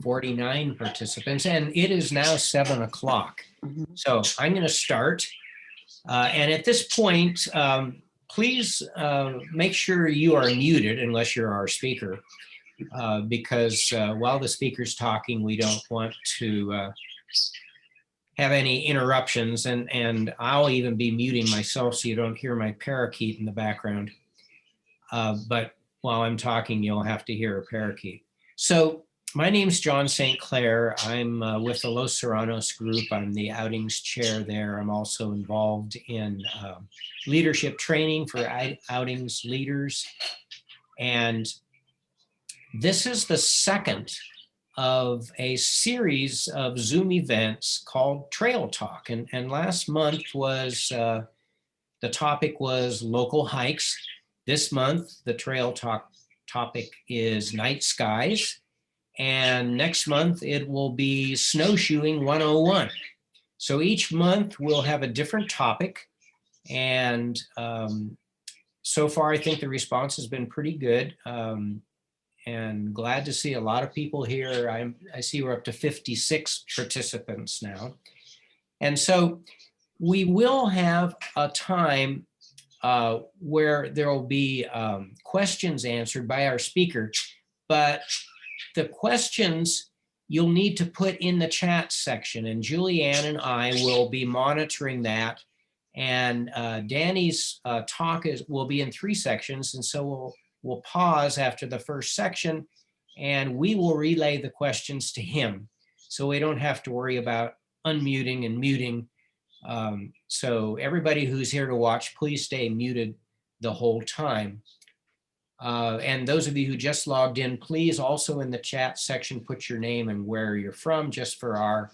49 participants, and it is now 7 o'clock. So I'm going to start. And at this point, please make sure you are muted unless you're our speaker, because while the speaker's talking, we don't want to have any interruptions. And I'll even be muting myself so you don't hear my parakeet in the background. But while I'm talking, you'll have to hear a parakeet. So my name's John St. Clair. I'm with the Los Serranos group. I'm the outings chair there. I'm also involved in leadership training for outings leaders. And this is the second of a series of Zoom events called Trail Talk. And last month was, the topic was local hikes. This month, the Trail Talk topic is night skies. And next month, it will be Snowshoeing 101. So each month, we'll have a different topic. And so far, I think the response has been pretty good. And glad to see a lot of people here. I see we're up to 56 participants now. And so we will have a time where there will be questions answered by our speaker, but the questions you'll need to put in the chat section, and Julianne and I will be monitoring that. And Danny's talk will be in 3 sections, and so we'll pause after the first section, and we will relay the questions to him, so we don't have to worry about unmuting and muting. So everybody who's here to watch, please stay muted the whole time. And those of you who just logged in, please also in the chat section put your name and where you're from, just for our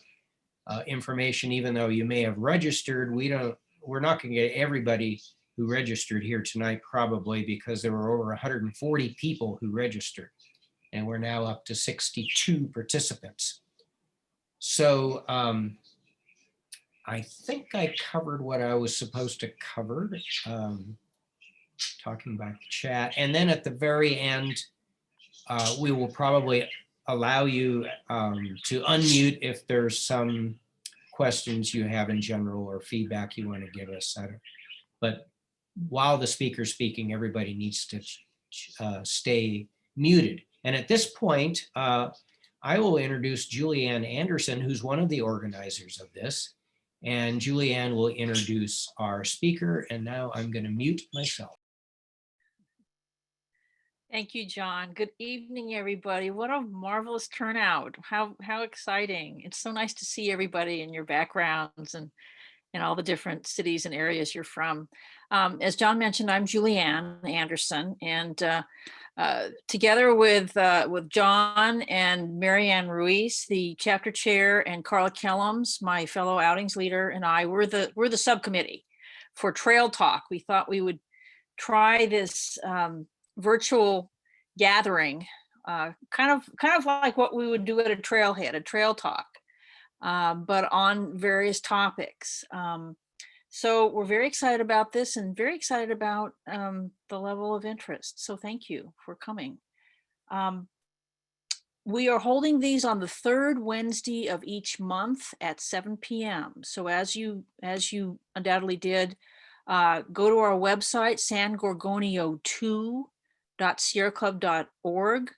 information. Even though you may have registered, we're not going to get everybody who registered here tonight, probably, because there were over 140 people who registered, and we're now up to 62 participants. So I think I covered what I was supposed to cover. Talking about the chat. And then at the very end, we will probably allow you to unmute if there's some questions you have in general or feedback you want to give us. But while the speaker's speaking, everybody needs to stay muted. And at this point, I will introduce Julianne Anderson, who's one of the organizers of this. And Julianne will introduce our speaker. And now I'm going to mute myself. Thank you, John. Good evening, everybody. What a marvelous turnout. How exciting. It's so nice to see everybody in your backgrounds and all the different cities and areas you're from. As John mentioned, I'm Julianne Anderson, and together with John and Marianne Ruiz, the chapter chair, and Carla Kellums, my fellow outings leader, and I, we're the subcommittee for Trail Talk. We thought we would try this virtual gathering, kind of like what we would do at a trailhead, a trail talk, but on various topics. So we're very excited about this and very excited about the level of interest. So thank you for coming. We are holding these on the 3rd Wednesday of each month at 7 p.m. So as you undoubtedly did, go to our website, sangorgonio2.sierraclub.org,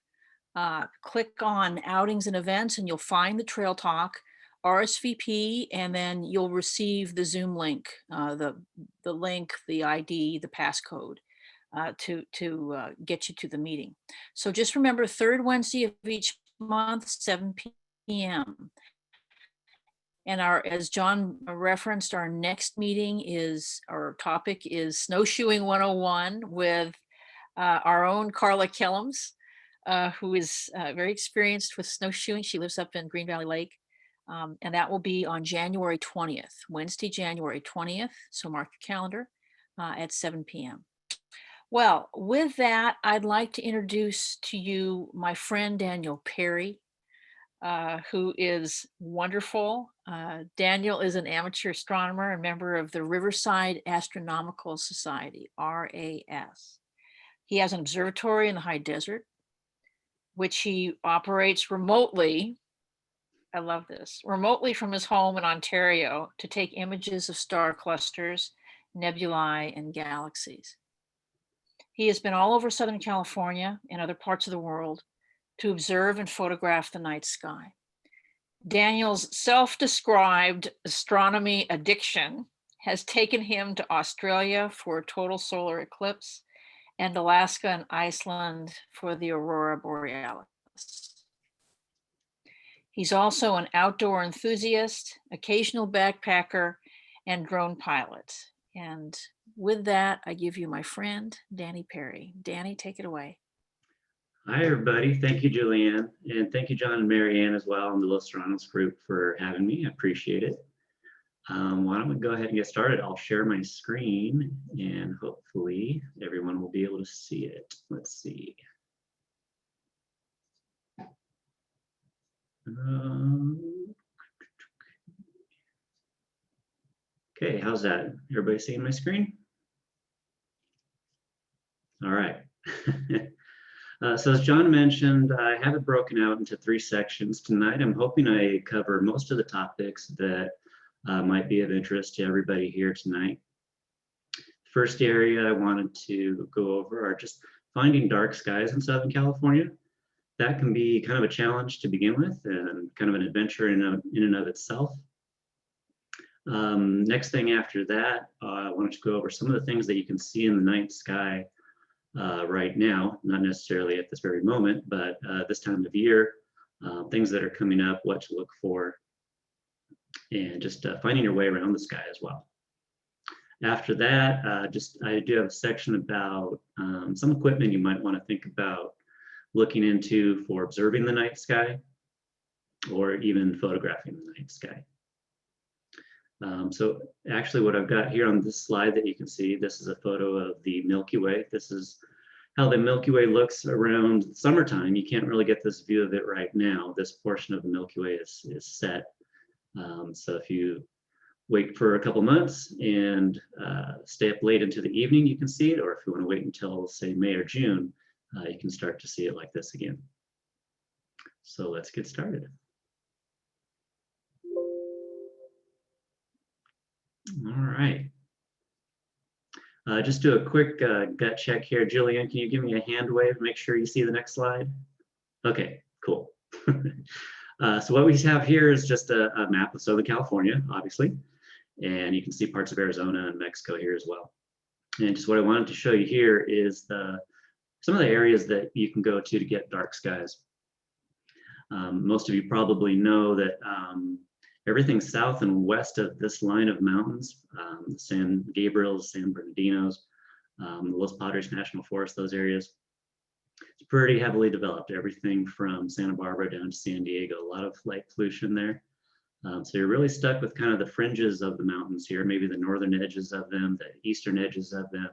click on outings and events, and you'll find the Trail Talk, RSVP, and then you'll receive the Zoom link, the link, the ID, the passcode to get you to the meeting. So just remember, 3rd Wednesday of each month, 7 p.m. And as John referenced, our next meeting our topic is Snowshoeing 101 with our own Carla Kellums, who is very experienced with snowshoeing. She lives up in Green Valley Lake. And that will be on January 20th, Wednesday, January 20th. So mark your calendar at 7 p.m. Well, with that, I'd like to introduce to you my friend Daniel Perry, who is wonderful. Daniel is an amateur astronomer and member of the Riverside Astronomical Society, RAS. He has an observatory in the high desert. which he operates remotely. I love this, remotely from his home in Ontario to take images of star clusters, nebulae, and galaxies. He has been all over Southern California and other parts of the world to observe and photograph the night sky. Daniel's self-described astronomy addiction has taken him to Australia for a total solar eclipse and Alaska and Iceland for the aurora borealis. He's also an outdoor enthusiast, occasional backpacker, and drone pilot. And with that, I give you my friend, Danny Perry. Danny, take it away. Hi, everybody. Thank you, Julianne. And thank you, John and Marianne as well, and the Los Serranos group for having me. I appreciate it. Why don't we go ahead and get started? I'll share my screen and hopefully everyone will be able to see it. Let's see. Okay, how's that? Everybody seeing my screen? All right. So as John mentioned, I have it broken out into 3 sections tonight. I'm hoping I cover most of the topics that might be of interest to everybody here tonight. First area I wanted to go over are just finding dark skies in Southern California. That can be kind of a challenge to begin with and kind of an adventure in and of itself. Next thing after that, I wanted to go over some of the things that you can see in the night sky right now, not necessarily at this very moment, but this time of year, things that are coming up, what to look for, and just finding your way around the sky as well. After that, I do have a section about some equipment you might want to think about looking into for observing the night sky or even photographing the night sky. So actually what I've got here on this slide that you can see, this is a photo of the Milky Way. This is how the Milky Way looks around summertime. You can't really get this view of it right now. This portion of the Milky Way is set. So if you wait for a couple months and stay up late into the evening, you can see it. Or if you want to wait until, say, May or June, you can start to see it like this again. So let's get started. All right. Just do a quick gut check here. Julianne, can you give me a hand wave? Make sure you see the next slide. Okay, cool. So what we have here is just a map of Southern California, obviously. And you can see parts of Arizona and Mexico here as well. And just what I wanted to show you here is some of the areas that you can go to get dark skies. Most of you probably know that everything south and west of this line of mountains, San Gabriel, San Bernardinos, the Los Padres National Forest, those areas, it's pretty heavily developed. Everything from Santa Barbara down to San Diego, a lot of light pollution there. So you're really stuck with kind of the fringes of the mountains here, maybe the northern edges of them, the eastern edges of them.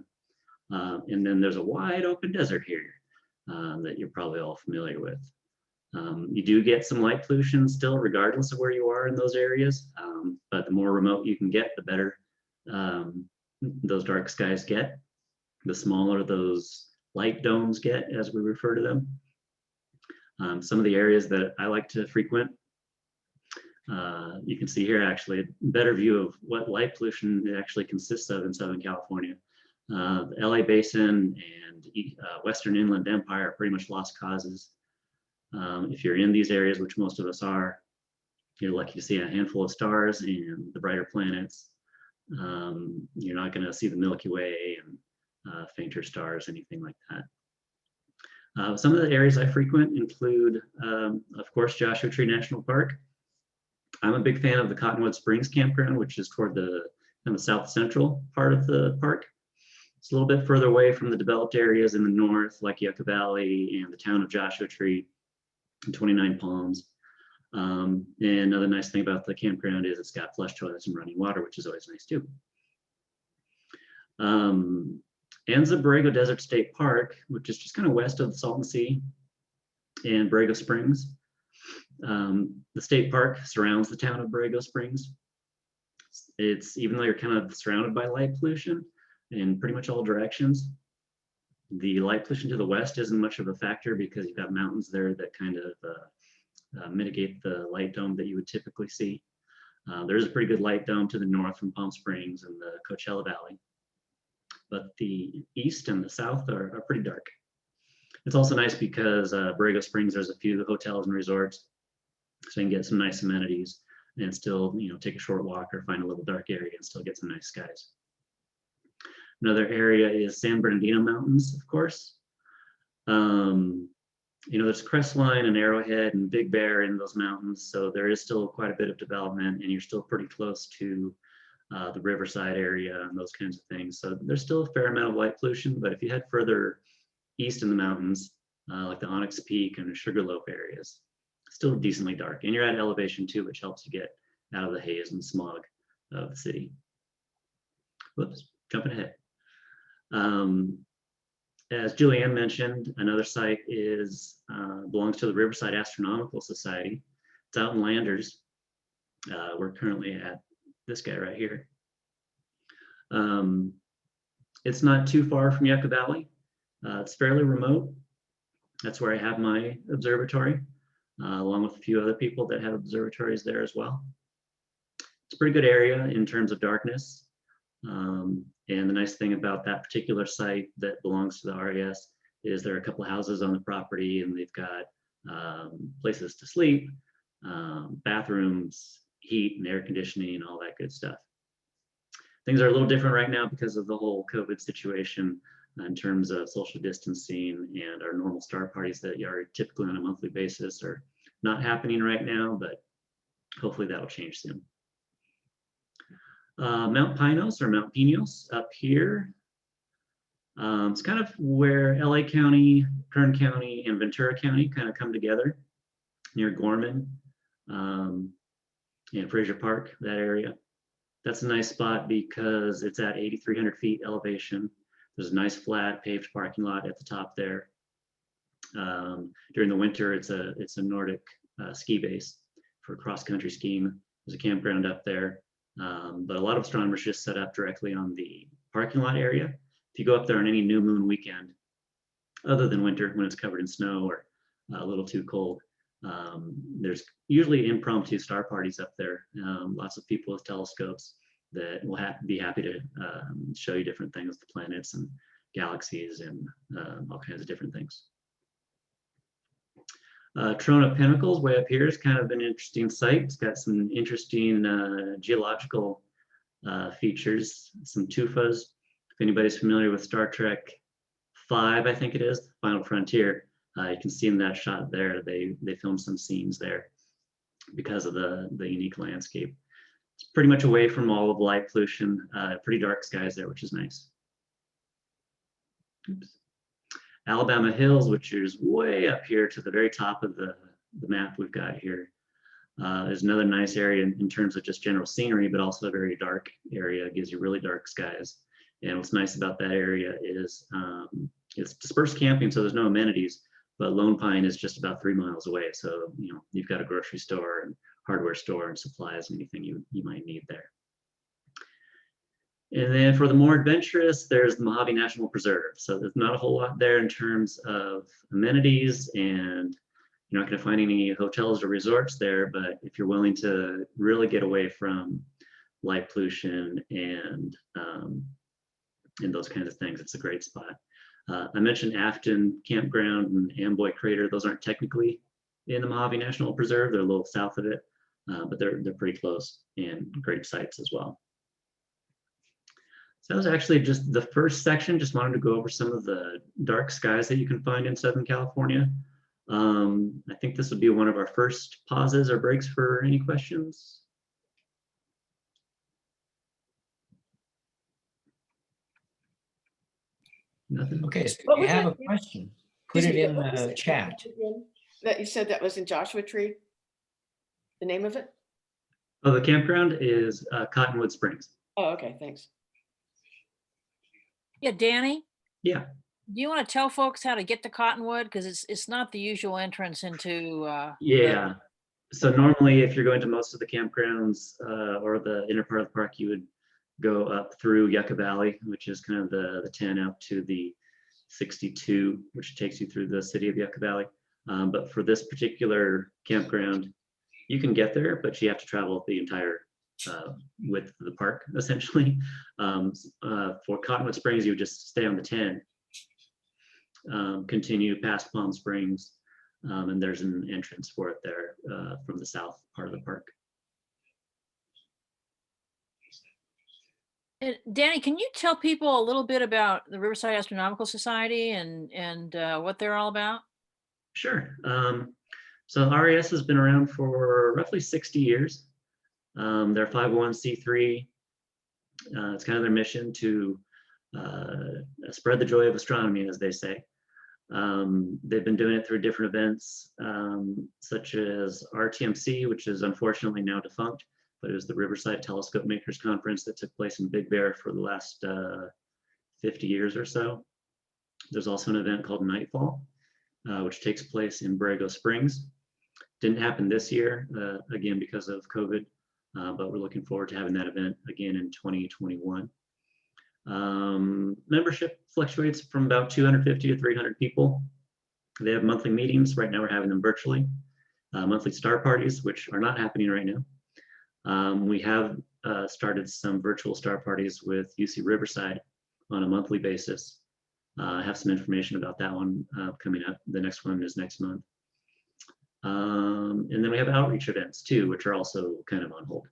And then there's a wide open desert here that you're probably all familiar with. You do get some light pollution still, regardless of where you are in those areas. But the more remote you can get, the better those dark skies get. The smaller those light domes get, as we refer to them. Some of the areas that I like to frequent, you can see here actually a better view of what light pollution actually consists of in Southern California. The LA Basin and Western Inland Empire are pretty much lost causes. If you're in these areas, which most of us are, you're lucky to see a handful of stars and the brighter planets. You're not going to see the Milky Way and fainter stars, anything like that. Some of the areas I frequent include, of course, Joshua Tree National Park. I'm a big fan of the Cottonwood Springs Campground, which is toward the kind of south central part of the park. It's a little bit further away from the developed areas in the north, like Yucca Valley and the town of Joshua Tree and 29 Palms. And another nice thing about the campground is it's got flush toilets and running water, which is always nice too. Anza Borrego Desert State Park, which is just kind of west of the Salton Sea and Borrego Springs. The state park surrounds the town of Borrego Springs. It's, even though you're kind of surrounded by light pollution in pretty much all directions, The light pollution to the west isn't much of a factor because you've got mountains there that kind of mitigate the light dome that you would typically see. There's a pretty good light dome to the north from Palm Springs and the Coachella Valley, but the east and the south are pretty dark. It's also nice because Borrego Springs, there's a few hotels and resorts, so you can get some nice amenities and still, take a short walk or find a little dark area and still get some nice skies. Another area is San Bernardino Mountains, of course. There's Crestline and Arrowhead and Big Bear in those mountains, so there is still quite a bit of development, and you're still pretty close to the Riverside area and those kinds of things. So there's still a fair amount of light pollution, but if you head further east in the mountains, like the Onyx Peak and Sugarloaf areas, still decently dark, and you're at elevation too, which helps you get out of the haze and smog of the city. Whoops, jumping ahead. As Julianne mentioned, another site belongs to the Riverside Astronomical Society. It's out in Landers. We're currently at this guy right here. It's not too far from Yucca Valley. It's fairly remote. That's where I have my observatory, along with a few other people that have observatories there as well. It's a pretty good area in terms of darkness. And the nice thing about that particular site that belongs to the RAS is there are a couple of houses on the property, and they've got places to sleep, bathrooms, heat and air conditioning, and all that good stuff. Things are a little different right now because of the whole COVID situation in terms of social distancing, and our normal star parties that are typically on a monthly basis are not happening right now, but hopefully that will change soon. Mount Pinos or Mount Pinos up here. It's kind of where LA County, Kern County, and Ventura County kind of come together near Gorman and Fraser Park, that area. That's a nice spot because it's at 8,300 feet elevation. There's a nice flat paved parking lot at the top there. During the winter, it's a Nordic ski base for cross-country skiing. There's a campground up there. But a lot of astronomers just set up directly on the parking lot area. If you go up there on any new moon weekend, other than winter when it's covered in snow or a little too cold, there's usually impromptu star parties up there. Lots of people with telescopes that will be happy to show you different things, the planets and galaxies and all kinds of different things. Trona Pinnacles way up here is kind of an interesting site. It's got some interesting geological features, some tufas. If anybody's familiar with Star Trek V, I think it is, Final Frontier, you can see in that shot there, they filmed some scenes there because of the unique landscape. It's pretty much away from all of the light pollution, pretty dark skies there, which is nice. Oops. Alabama Hills, which is way up here to the very top of the map we've got here, is another nice area in terms of just general scenery, but also a very dark area. It gives you really dark skies. And what's nice about that area is it's dispersed camping, so there's no amenities, but Lone Pine is just about 3 miles away. So, you've got a grocery store and hardware store and supplies and anything you might need there. And then for the more adventurous, there's the Mojave National Preserve. So there's not a whole lot there in terms of amenities, and you're not going to find any hotels or resorts there. But if you're willing to really get away from light pollution and those kinds of things, it's a great spot. I mentioned Afton Campground and Amboy Crater. Those aren't technically in the Mojave National Preserve. They're a little south of it, but they're pretty close and great sites as well. So that was actually just the first section. Just wanted to go over some of the dark skies that you can find in Southern California. I think this would be one of our first pauses or breaks for any questions. Nothing? Okay, so What if you was have a that? question, put it in What was the it chat. that you said that was in Joshua Tree? The name of it? Oh, the campground is Cottonwood Springs. Oh, okay, thanks. Yeah, Danny, Yeah. do you want to tell folks how to get to Cottonwood? Because it's not the usual entrance into. Yeah. So normally if you're going to most of the campgrounds or the inner part of the park, you would go up through Yucca Valley, which is kind of the 10 out to the 62, which takes you through the city of Yucca Valley. But for this particular campground, you can get there, but you have to travel the entire width of the park, essentially. For Cottonwood Springs, you would just stay on the 10, continue past Palm Springs, and there's an entrance for it there from the south part of the park. Danny, can you tell people a little bit about the Riverside Astronomical Society and what they're all about? Sure. So RAS has been around for roughly 60 years. They're 501c3. It's kind of their mission to spread the joy of astronomy, as they say. They've been doing it through different events, such as RTMC, which is unfortunately now defunct, but it was the Riverside Telescope Makers Conference that took place in Big Bear for the last 50 years or so. There's also an event called Nightfall, which takes place in Borrego Springs. Didn't happen this year, again, because of COVID, but we're looking forward to having that event again in 2021. Membership fluctuates from about 250 to 300 people. They have monthly meetings. Right now we're having them virtually. Monthly star parties, which are not happening right now. We have started some virtual star parties with UC Riverside on a monthly basis. I have some information about that one coming up. The next one is next month. And then we have outreach events too, which are also kind of on hold.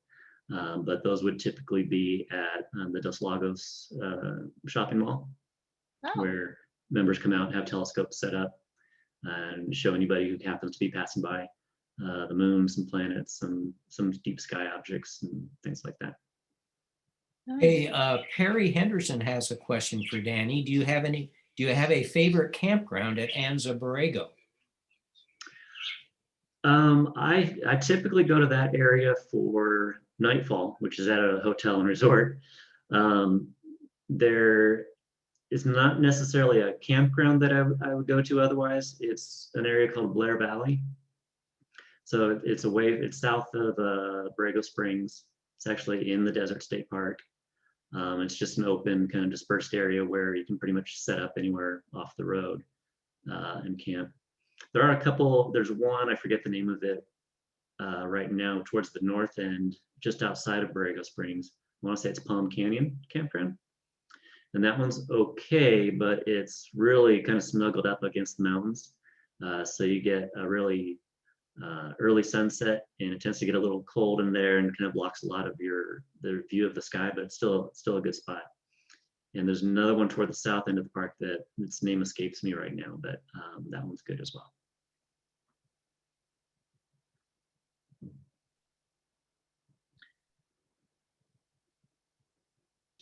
But those would typically be at the Dos Lagos shopping mall, where members come out and have telescopes set up and show anybody who happens to be passing by the moon, some planets, some deep sky objects and things like that. Hey, Perry Henderson has a question for Danny. Do you have a favorite campground at Anza Borrego? I typically go to that area for Nightfall, which is at a hotel and resort. There is not necessarily a campground that I would go to otherwise. It's an area called Blair Valley. So it's south of Borrego Springs. It's actually in the Desert State Park. It's just an open kind of dispersed area where you can pretty much set up anywhere off the road and camp. There are a couple, there's one, I forget the name of it right now, towards the north end, just outside of Borrego Springs. I want to say it's Palm Canyon Campground. And that one's okay, but it's really kind of snuggled up against the mountains. So you get a really early sunset, and it tends to get a little cold in there and kind of blocks a lot of the view of the sky, but it's still a good spot. And there's another one toward the south end of the park that its name escapes me right now, but that one's good as well.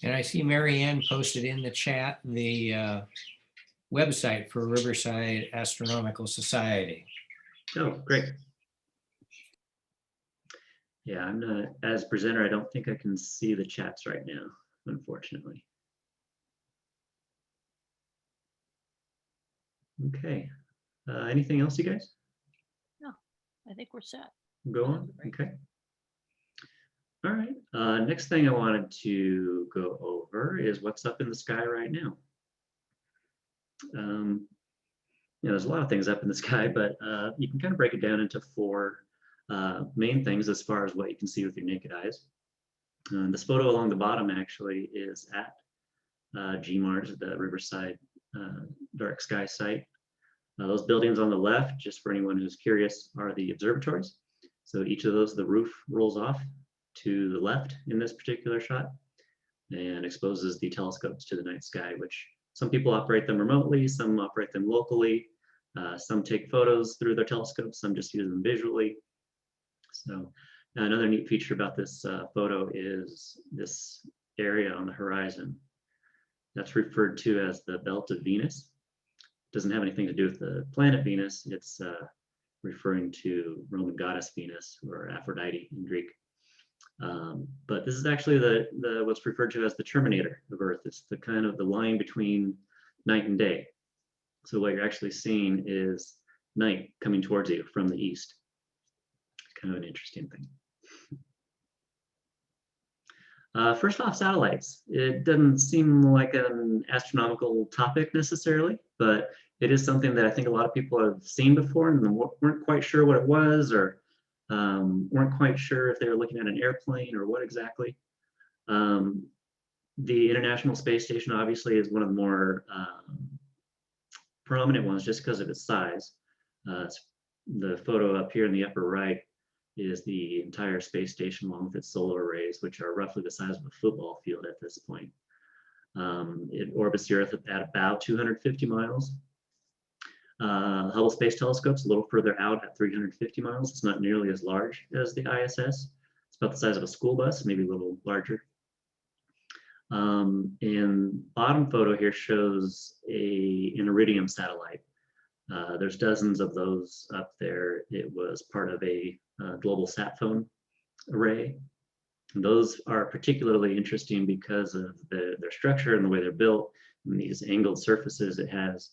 And I see Mary Ann posted in the chat the website for Riverside Astronomical Society. Oh, great. Yeah, I'm not, as presenter, I don't think I can see the chats right now, unfortunately. Okay. Anything else, you guys? No, I think we're set. Go on. Okay. All right. Next thing I wanted to go over is what's up in the sky right now. There's a lot of things up in the sky, but you can kind of break it down into four main things as far as what you can see with your naked eyes. This photo along the bottom actually is at GMARS, the Riverside Dark Sky site. Those buildings on the left, just for anyone who's curious, are the observatories. So each of those, the roof rolls off to the left in this particular shot and exposes the telescopes to the night sky, which some people operate them remotely, some operate them locally, some take photos through their telescopes, some just use them visually. So another neat feature about this photo is this area on the horizon. That's referred to as the belt of Venus. Doesn't have anything to do with the planet Venus. It's referring to Roman goddess Venus, or Aphrodite in Greek. But this is actually what's referred to as the terminator of Earth. It's the kind of the line between night and day. So what you're actually seeing is night coming towards you from the east. It's kind of an interesting thing. First off, satellites. It doesn't seem like an astronomical topic necessarily, but it is something that I think a lot of people have seen before and weren't quite sure what it was, or weren't quite sure if they were looking at an airplane or what exactly. The International Space Station obviously is one of the more prominent ones just because of its size. The photo up here in the upper right is the entire space station along with its solar arrays, which are roughly the size of a football field at this point. It orbits the Earth at about 250 miles. Hubble Space Telescope's a little further out at 350 miles. It's not nearly as large as the ISS. It's about the size of a school bus, maybe a little larger. And bottom photo here shows an Iridium satellite. There's dozens of those up there. It was part of a global sat phone array. And those are particularly interesting because of their structure and the way they're built and these angled surfaces it has.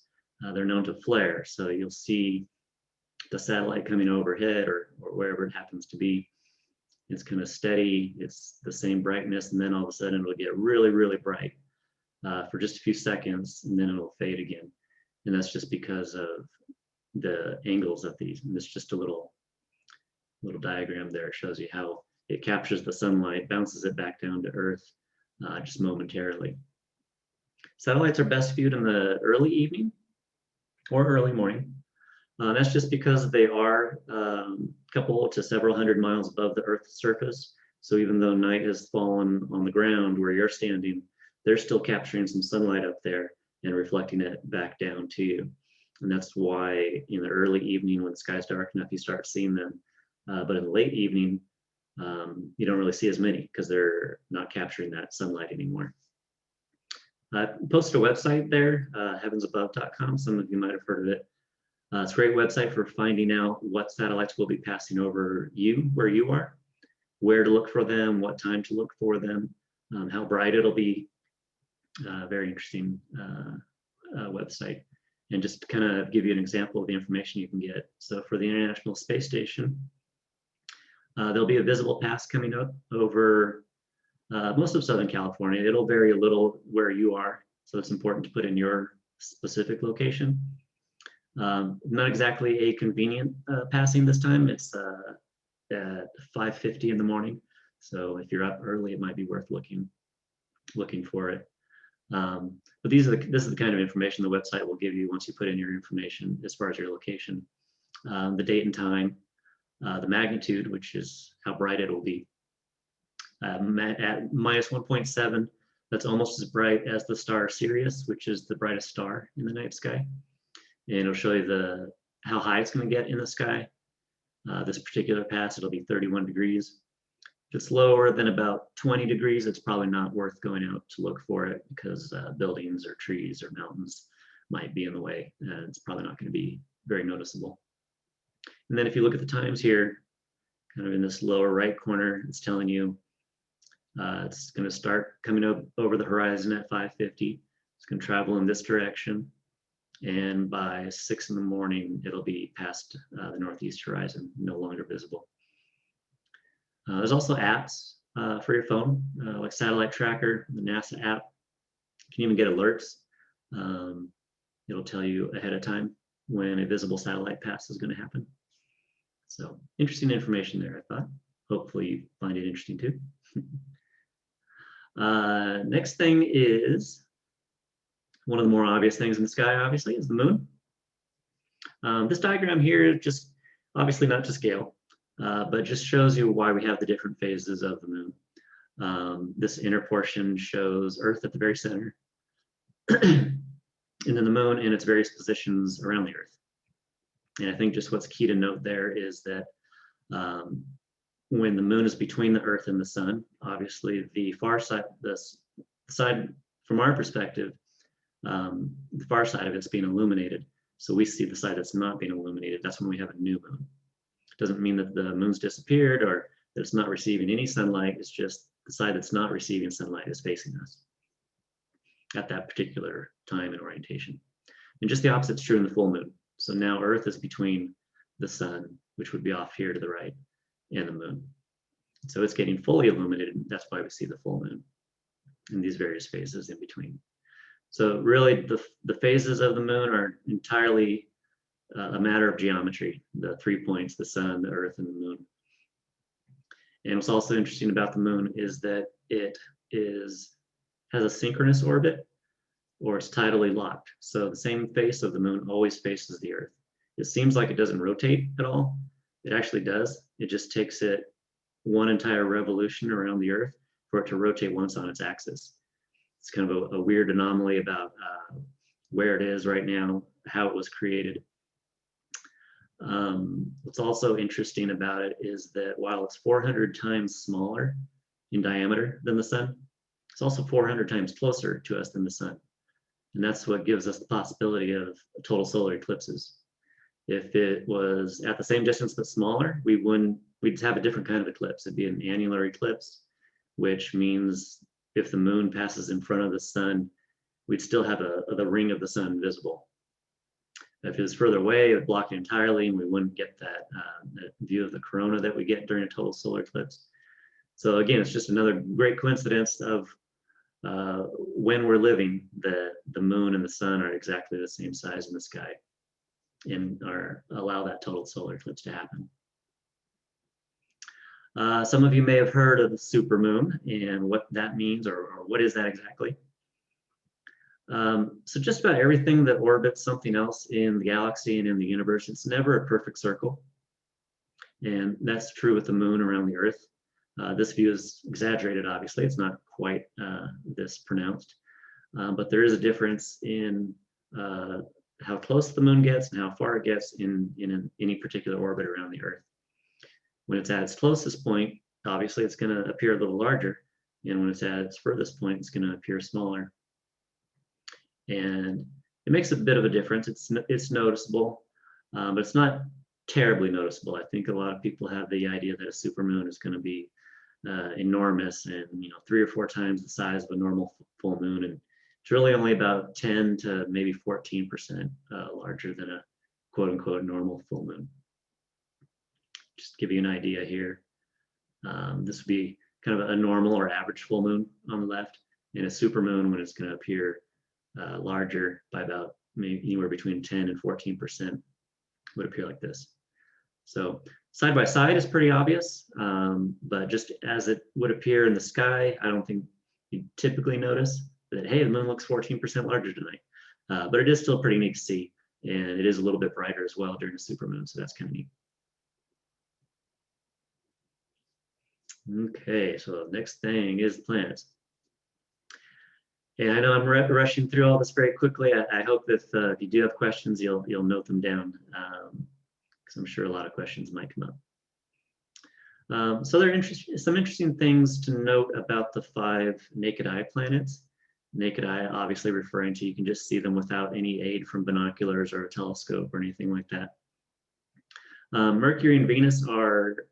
They're known to flare. So you'll see the satellite coming overhead or wherever it happens to be. It's kind of steady. It's the same brightness. And then all of a sudden it'll get really, really bright for just a few seconds, and then it'll fade again. And that's just because of the angles of these. And it's just a little diagram there. It shows you how it captures the sunlight, bounces it back down to Earth just momentarily. Satellites are best viewed in the early evening or early morning. That's just because they are a couple to several hundred miles above the Earth's surface. So even though night has fallen on the ground where you're standing, they're still capturing some sunlight up there and reflecting it back down to you. And that's why in the early evening when the sky's dark enough, you start seeing them. But in the late evening, you don't really see as many because they're not capturing that sunlight anymore. I posted a website there, heavensabove.com. Some of you might have heard of it. It's a great website for finding out what satellites will be passing over you, where you are, where to look for them, what time to look for them, how bright it'll be. Very interesting website. And just to kind of give you an example of the information you can get. So for the International Space Station, there'll be a visible pass coming up over most of Southern California. It'll vary a little where you are, so it's important to put in your specific location. Not exactly a convenient passing this time. It's at 5:50 in the morning. So if you're up early, it might be worth looking for it. But this is the kind of information the website will give you once you put in your information as far as your location, the date and time, the magnitude, which is how bright it will be. At minus 1.7, that's almost as bright as the star Sirius, which is the brightest star in the night sky. And it'll show you how high it's going to get in the sky. This particular pass, it'll be 31 degrees. If it's lower than about 20 degrees, it's probably not worth going out to look for it because buildings or trees or mountains might be in the way. And it's probably not going to be very noticeable. And then if you look at the times here, kind of in this lower right corner, it's telling you it's going to start coming up over the horizon at 5:50. It's going to travel in this direction. And by 6 in the morning, it'll be past the northeast horizon, no longer visible. There's also apps for your phone, like Satellite Tracker, the NASA app. You can even get alerts. It'll tell you ahead of time when a visible satellite pass is going to happen. So interesting information there, I thought. Hopefully you find it interesting too. Next thing is one of the more obvious things in the sky, obviously, is the moon. This diagram here, just obviously not to scale, but just shows you why we have the different phases of the moon. This inner portion shows Earth at the very center, and then the moon in its various positions around the Earth. And I think just what's key to note there is that when the moon is between the Earth and the sun, obviously the far side, the side from our perspective, the far side of it's being illuminated. So we see the side that's not being illuminated. That's when we have a new moon. Doesn't mean that the moon's disappeared or that it's not receiving any sunlight. It's just the side that's not receiving sunlight is facing us at that particular time and orientation. And just the opposite is true in the full moon. So now Earth is between the sun, which would be off here to the right, and the moon. So it's getting fully illuminated. That's why we see the full moon in these various phases in between. So really the phases of the moon are entirely a matter of geometry, the 3 points, the sun, the earth, and the moon. And what's also interesting about the moon is that it has a synchronous orbit, or it's tidally locked. So the same face of the moon always faces the earth. It seems like it doesn't rotate at all. It actually does. It just takes it one entire revolution around the earth for it to rotate once on its axis. It's kind of a weird anomaly about where it is right now, how it was created. What's also interesting about it is that while it's 400 times smaller in diameter than the sun, it's also 400 times closer to us than the sun. And that's what gives us the possibility of total solar eclipses. If it was at the same distance but smaller, we'd have a different kind of eclipse. It'd be an annular eclipse, which means if the moon passes in front of the sun, we'd still have the ring of the sun visible. If it was further away, it would block it entirely, and we wouldn't get that view of the corona that we get during a total solar eclipse. So again, it's just another great coincidence of when we're living, the moon and the sun are exactly the same size in the sky and allow that total solar eclipse to happen. Some of you may have heard of the supermoon and what that means, or what is that exactly. So just about everything that orbits something else in the galaxy and in the universe, it's never a perfect circle. And that's true with the moon around the Earth. This view is exaggerated, obviously. It's not quite this pronounced. But there is a difference in how close the moon gets and how far it gets in any particular orbit around the Earth. When it's at its closest point, obviously it's going to appear a little larger. And when it's at its furthest point, it's going to appear smaller. And it makes a bit of a difference. It's noticeable, but it's not terribly noticeable. I think a lot of people have the idea that a supermoon is going to be enormous and 3 or 4 times the size of a normal full moon, and it's really only about 10 to maybe 14% larger than a quote-unquote normal full moon. Just to give you an idea here, this would be kind of a normal or average full moon on the left, and a supermoon, when it's going to appear larger by about maybe anywhere between 10 and 14%, would appear like this. So side by side is pretty obvious, but just as it would appear in the sky, I don't think you typically notice that, hey, the moon looks 14% larger tonight. But it is still pretty neat to see, and it is a little bit brighter as well during a supermoon, so that's kind of neat. Okay, so the next thing is the planets. And I know I'm rushing through all this very quickly. I hope that if you do have questions, you'll note them down, because I'm sure a lot of questions might come up. So there are some interesting things to note about the 5 naked eye planets. Naked eye, obviously referring to you can just see them without any aid from binoculars or a telescope or anything like that. Mercury and Venus are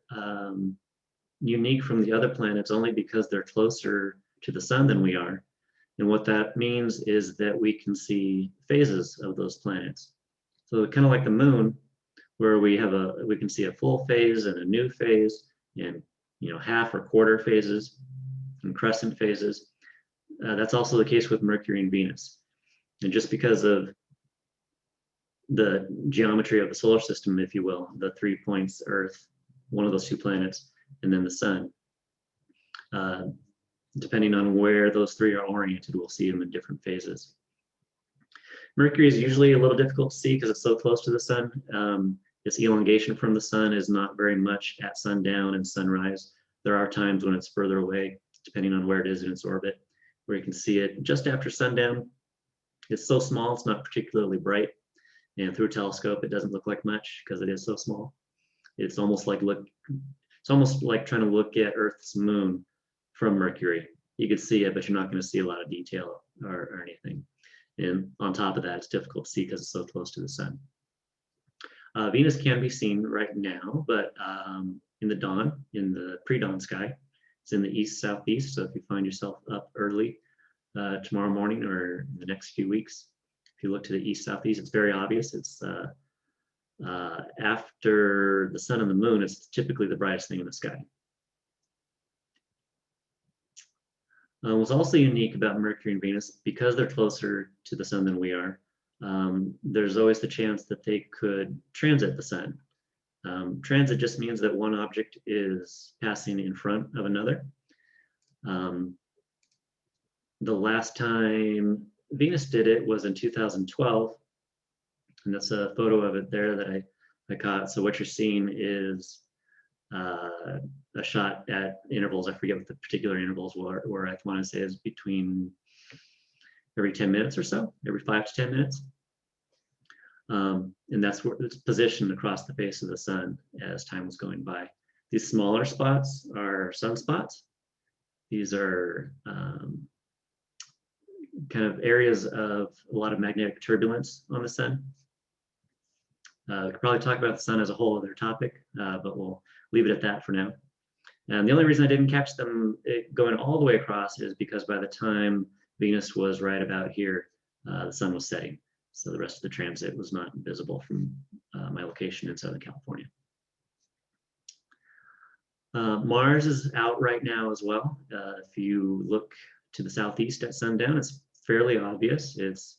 unique from the other planets only because they're closer to the sun than we are. And what that means is that we can see phases of those planets. So kind of like the moon, where we can see a full phase and a new phase, and half or quarter phases and crescent phases. That's also the case with Mercury and Venus. And just because of the geometry of the solar system, if you will, the 3 points, Earth, one of those 2 planets, and then the sun. Depending on where those 3 are oriented, we'll see them in different phases. Mercury is usually a little difficult to see because it's so close to the sun. Its elongation from the sun is not very much at sundown and sunrise. There are times when it's further away, depending on where it is in its orbit, where you can see it just after sundown. It's so small, it's not particularly bright. And through a telescope, it doesn't look like much because it is so small. It's almost like trying to look at Earth's moon from Mercury. You could see it, but you're not going to see a lot of detail or anything. And on top of that, it's difficult to see because it's so close to the sun. Venus can be seen right now, but in the dawn, in the pre-dawn sky, it's in the east-southeast. So if you find yourself up early tomorrow morning or in the next few weeks, if you look to the east-southeast, it's very obvious. It's after the sun and the moon, it's typically the brightest thing in the sky. What's also unique about Mercury and Venus, because they're closer to the sun than we are, there's always the chance that they could transit the sun. Transit just means that one object is passing in front of another. The last time Venus did it was in 2012, and that's a photo of it there that I caught. So what you're seeing is a shot at intervals. I forget what the particular intervals were. I want to say is between every 10 minutes or so, every 5 to 10 minutes. And that's where it's positioned across the face of the sun as time was going by. These smaller spots are sunspots. These are kind of areas of a lot of magnetic turbulence on the sun. We could probably talk about the sun as a whole other topic, but we'll leave it at that for now. And the only reason I didn't catch them going all the way across is because by the time Venus was right about here, the sun was setting. So the rest of the transit was not visible from my location in Southern California. Mars is out right now as well. If you look to the southeast at sundown, it's fairly obvious. It's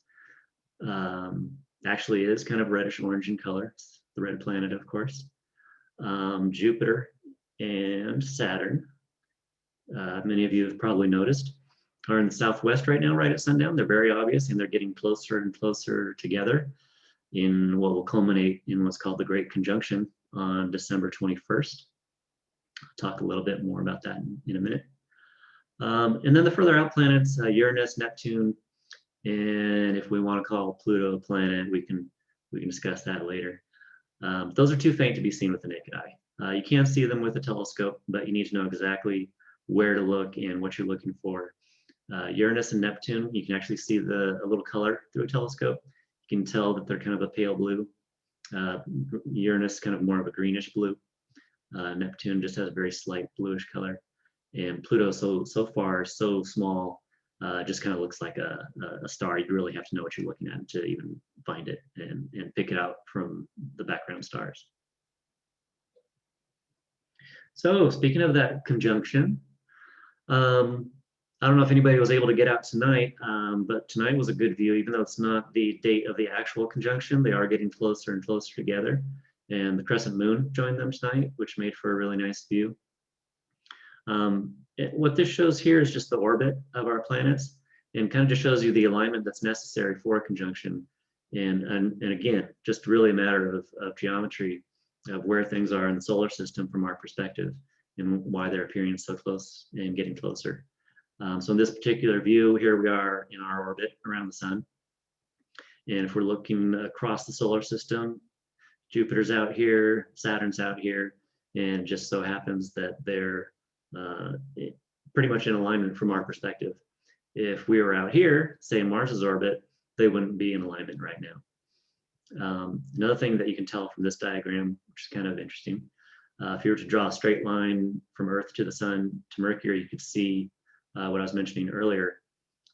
actually is kind of reddish orange in color. It's the red planet, of course. Jupiter and Saturn, many of you have probably noticed, are in the southwest right now, right at sundown. They're very obvious, and they're getting closer and closer together in what will culminate in what's called the Great Conjunction on December 21st. I'll talk a little bit more about that in a minute. And then the further out planets, Uranus, Neptune, and if we want to call Pluto a planet, we can discuss that later. Those are too faint to be seen with the naked eye. You can see them with a telescope, but you need to know exactly where to look and what you're looking for. Uranus and Neptune, you can actually see a little color through a telescope. You can tell that they're kind of a pale blue. Uranus kind of more of a greenish blue. Neptune just has a very slight bluish color. And Pluto so far so small, just kind of looks like a star. You really have to know what you're looking at to even find it and pick it out from the background stars. So speaking of that conjunction, I don't know if anybody was able to get out tonight, but tonight was a good view, even though it's not the date of the actual conjunction. They are getting closer and closer together. And the crescent moon joined them tonight, which made for a really nice view. What this shows here is just the orbit of our planets, and kind of just shows you the alignment that's necessary for a conjunction. And again, just really a matter of geometry of where things are in the solar system from our perspective and why they're appearing so close and getting closer. So in this particular view, here we are in our orbit around the sun. And if we're looking across the solar system, Jupiter's out here, Saturn's out here, and it just so happens that they're pretty much in alignment from our perspective. If we were out here, say in Mars's orbit, they wouldn't be in alignment right now. Another thing that you can tell from this diagram, which is kind of interesting, if you were to draw a straight line from Earth to the sun to Mercury, you could see what I was mentioning earlier,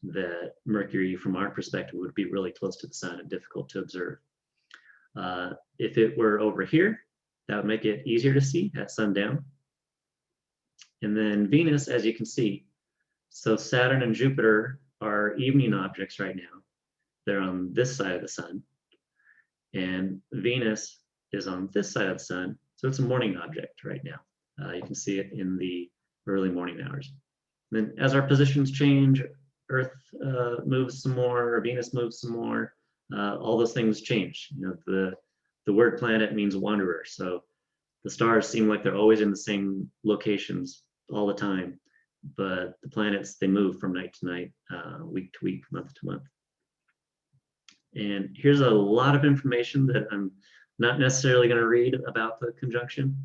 that Mercury from our perspective would be really close to the sun and difficult to observe. If it were over here, that would make it easier to see at sundown. And then Venus, as you can see, so Saturn and Jupiter are evening objects right now. They're on this side of the sun. And Venus is on this side of the sun. So it's a morning object right now. You can see it in the early morning hours. And then as our positions change, Earth moves some more, or Venus moves some more, all those things change. You know, the word planet means wanderer. So the stars seem like they're always in the same locations all the time, but the planets, they move from night to night, week to week, month to month. And here's a lot of information that I'm not necessarily going to read about the conjunction,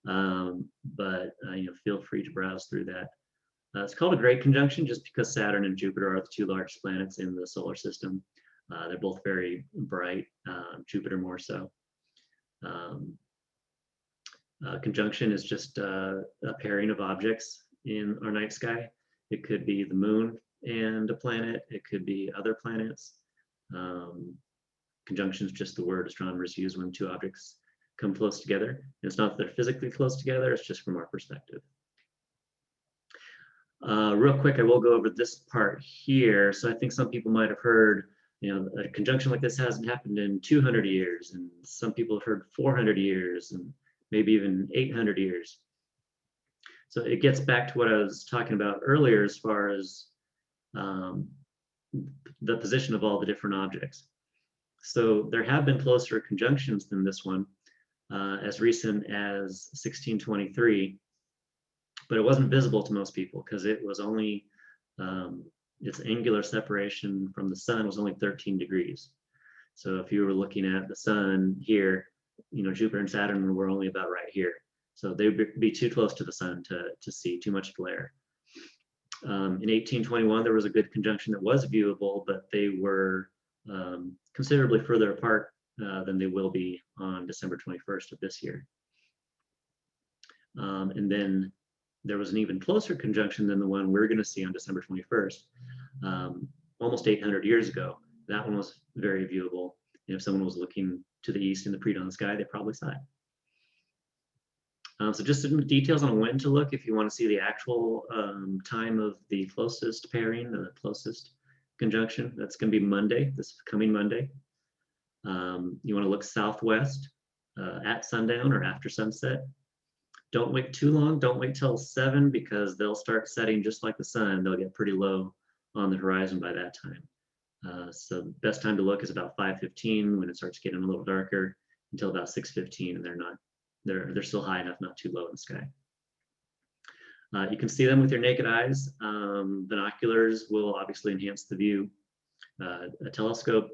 but you know, feel free to browse through that. It's called a great conjunction just because Saturn and Jupiter are the two largest planets in the solar system. They're both very bright, Jupiter more so. Conjunction is just a pairing of objects in our night sky. It could be the moon and a planet. It could be other planets. Conjunction is just the word astronomers use when two objects come close together. And it's not that they're physically close together, it's just from our perspective. Real quick, I will go over this part here. So I think some people might have heard, a conjunction like this hasn't happened in 200 years, and some people have heard 400 years, and maybe even 800 years. So it gets back to what I was talking about earlier as far as the position of all the different objects. So there have been closer conjunctions than this one, as recent as 1623, but it wasn't visible to most people because it was only, its angular separation from the sun was only 13 degrees. So if you were looking at the sun here, Jupiter and Saturn were only about right here. So they'd be too close to the sun to see, too much glare. In 1821, there was a good conjunction that was viewable, but they were considerably further apart than they will be on December 21st of this year. And then there was an even closer conjunction than the one we're going to see on December 21st, almost 800 years ago. That one was very viewable. And if someone was looking to the east in the pre-dawn sky, they probably saw it. So just some details on when to look if you want to see the actual time of the closest pairing, the closest conjunction. That's going to be Monday, this coming Monday. You want to look southwest at sundown or after sunset. Don't wait too long. Don't wait till 7 because they'll start setting just like the sun. They'll get pretty low on the horizon by that time. So the best time to look is about 5:15 when it starts getting a little darker until about 6:15, and they're still high enough, not too low in the sky. You can see them with your naked eyes. Binoculars will obviously enhance the view. A telescope,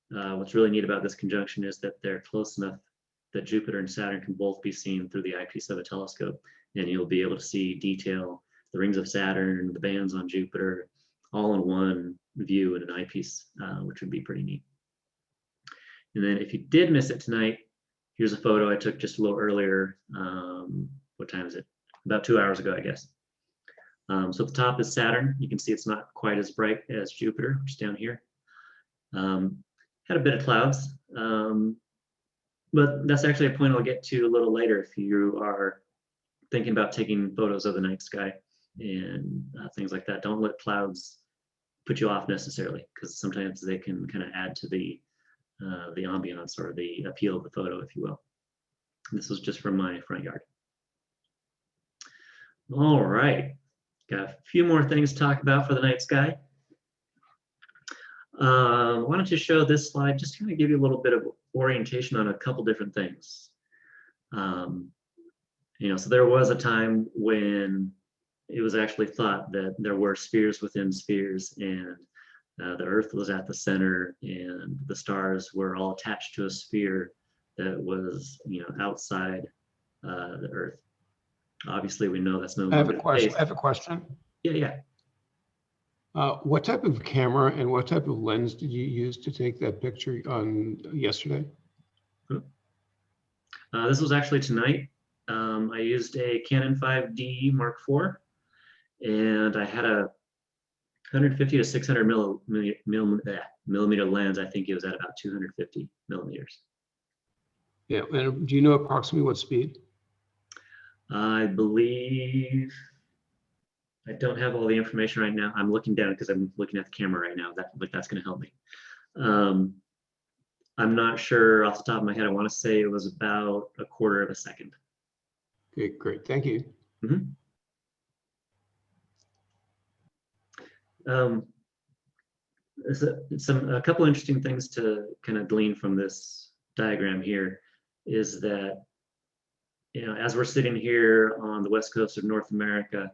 what's really neat about this conjunction is that they're close enough that Jupiter and Saturn can both be seen through the eyepiece of a telescope, and you'll be able to see detail, the rings of Saturn, the bands on Jupiter, all in one view in an eyepiece, which would be pretty neat. And then if you did miss it tonight, here's a photo I took just a little earlier. What time is it? About 2 hours ago, I guess. So at the top is Saturn. You can see it's not quite as bright as Jupiter, which is down here. Had a bit of clouds, but that's actually a point I'll get to a little later if you are thinking about taking photos of the night sky and things like that. Don't let clouds put you off necessarily, because sometimes they can kind of add to the ambiance or the appeal of the photo, if you will. This was just from my front yard. All right, got a few more things to talk about for the night sky. I wanted to show this slide just to kind of give you a little bit of orientation on a couple different things. So there was a time when it was actually thought that there were spheres within spheres, and the Earth was at the center, and the stars were all attached to a sphere that was, outside the Earth. Obviously, we know that's no longer the case. I have a question. Yeah. What type of camera and what type of lens did you use to take that picture on yesterday? This was actually tonight. I used a Canon 5D Mark IV, and I had a 150 to 600 millimeter lens. I think it was at about 250 millimeters. Yeah, and do you know approximately what speed? I believe, I don't have all the information right now. I'm looking down because I'm looking at the camera right now. That's going to help me. I'm not sure off the top of my head. I want to say it was about 1/4 second. Okay, great. Thank you. Mm-hmm. A couple interesting things to kind of glean from this diagram here is that, as we're sitting here on the west coast of North America,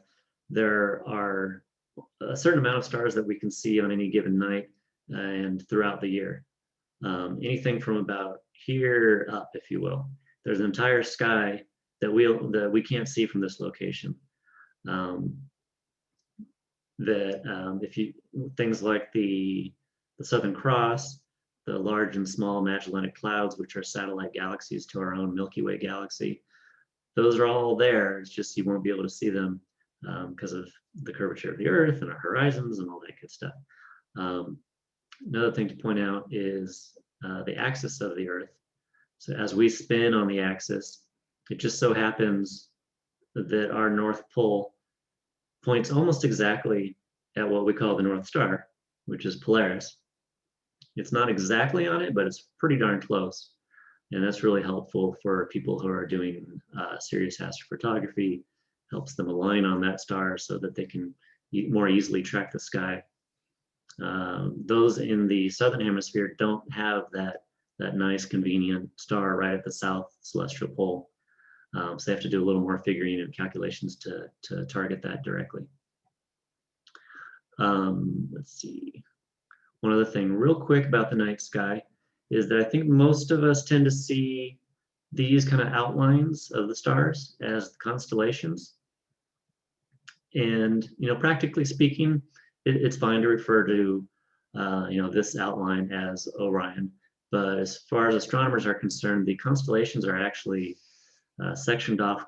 there are a certain amount of stars that we can see on any given night and throughout the year. Anything from about here up, if you will. There's an entire sky that we can't see from this location. Things like the Southern Cross, the large and small Magellanic Clouds, which are satellite galaxies to our own Milky Way galaxy, those are all there. It's just you won't be able to see them because of the curvature of the Earth and our horizons and all that good stuff. Another thing to point out is the axis of the Earth. So as we spin on the axis, it just so happens that our North Pole points almost exactly at what we call the North Star, which is Polaris. It's not exactly on it, but it's pretty darn close. And that's really helpful for people who are doing serious astrophotography, helps them align on that star so that they can more easily track the sky. Those in the southern hemisphere don't have that nice convenient star right at the south celestial pole. So they have to do a little more figuring and calculations to target that directly. Let's see. One other thing real quick about the night sky is that I think most of us tend to see these kind of outlines of the stars as the constellations. And, practically speaking, it's fine to refer to, this outline as Orion. But as far as astronomers are concerned, the constellations are actually sectioned off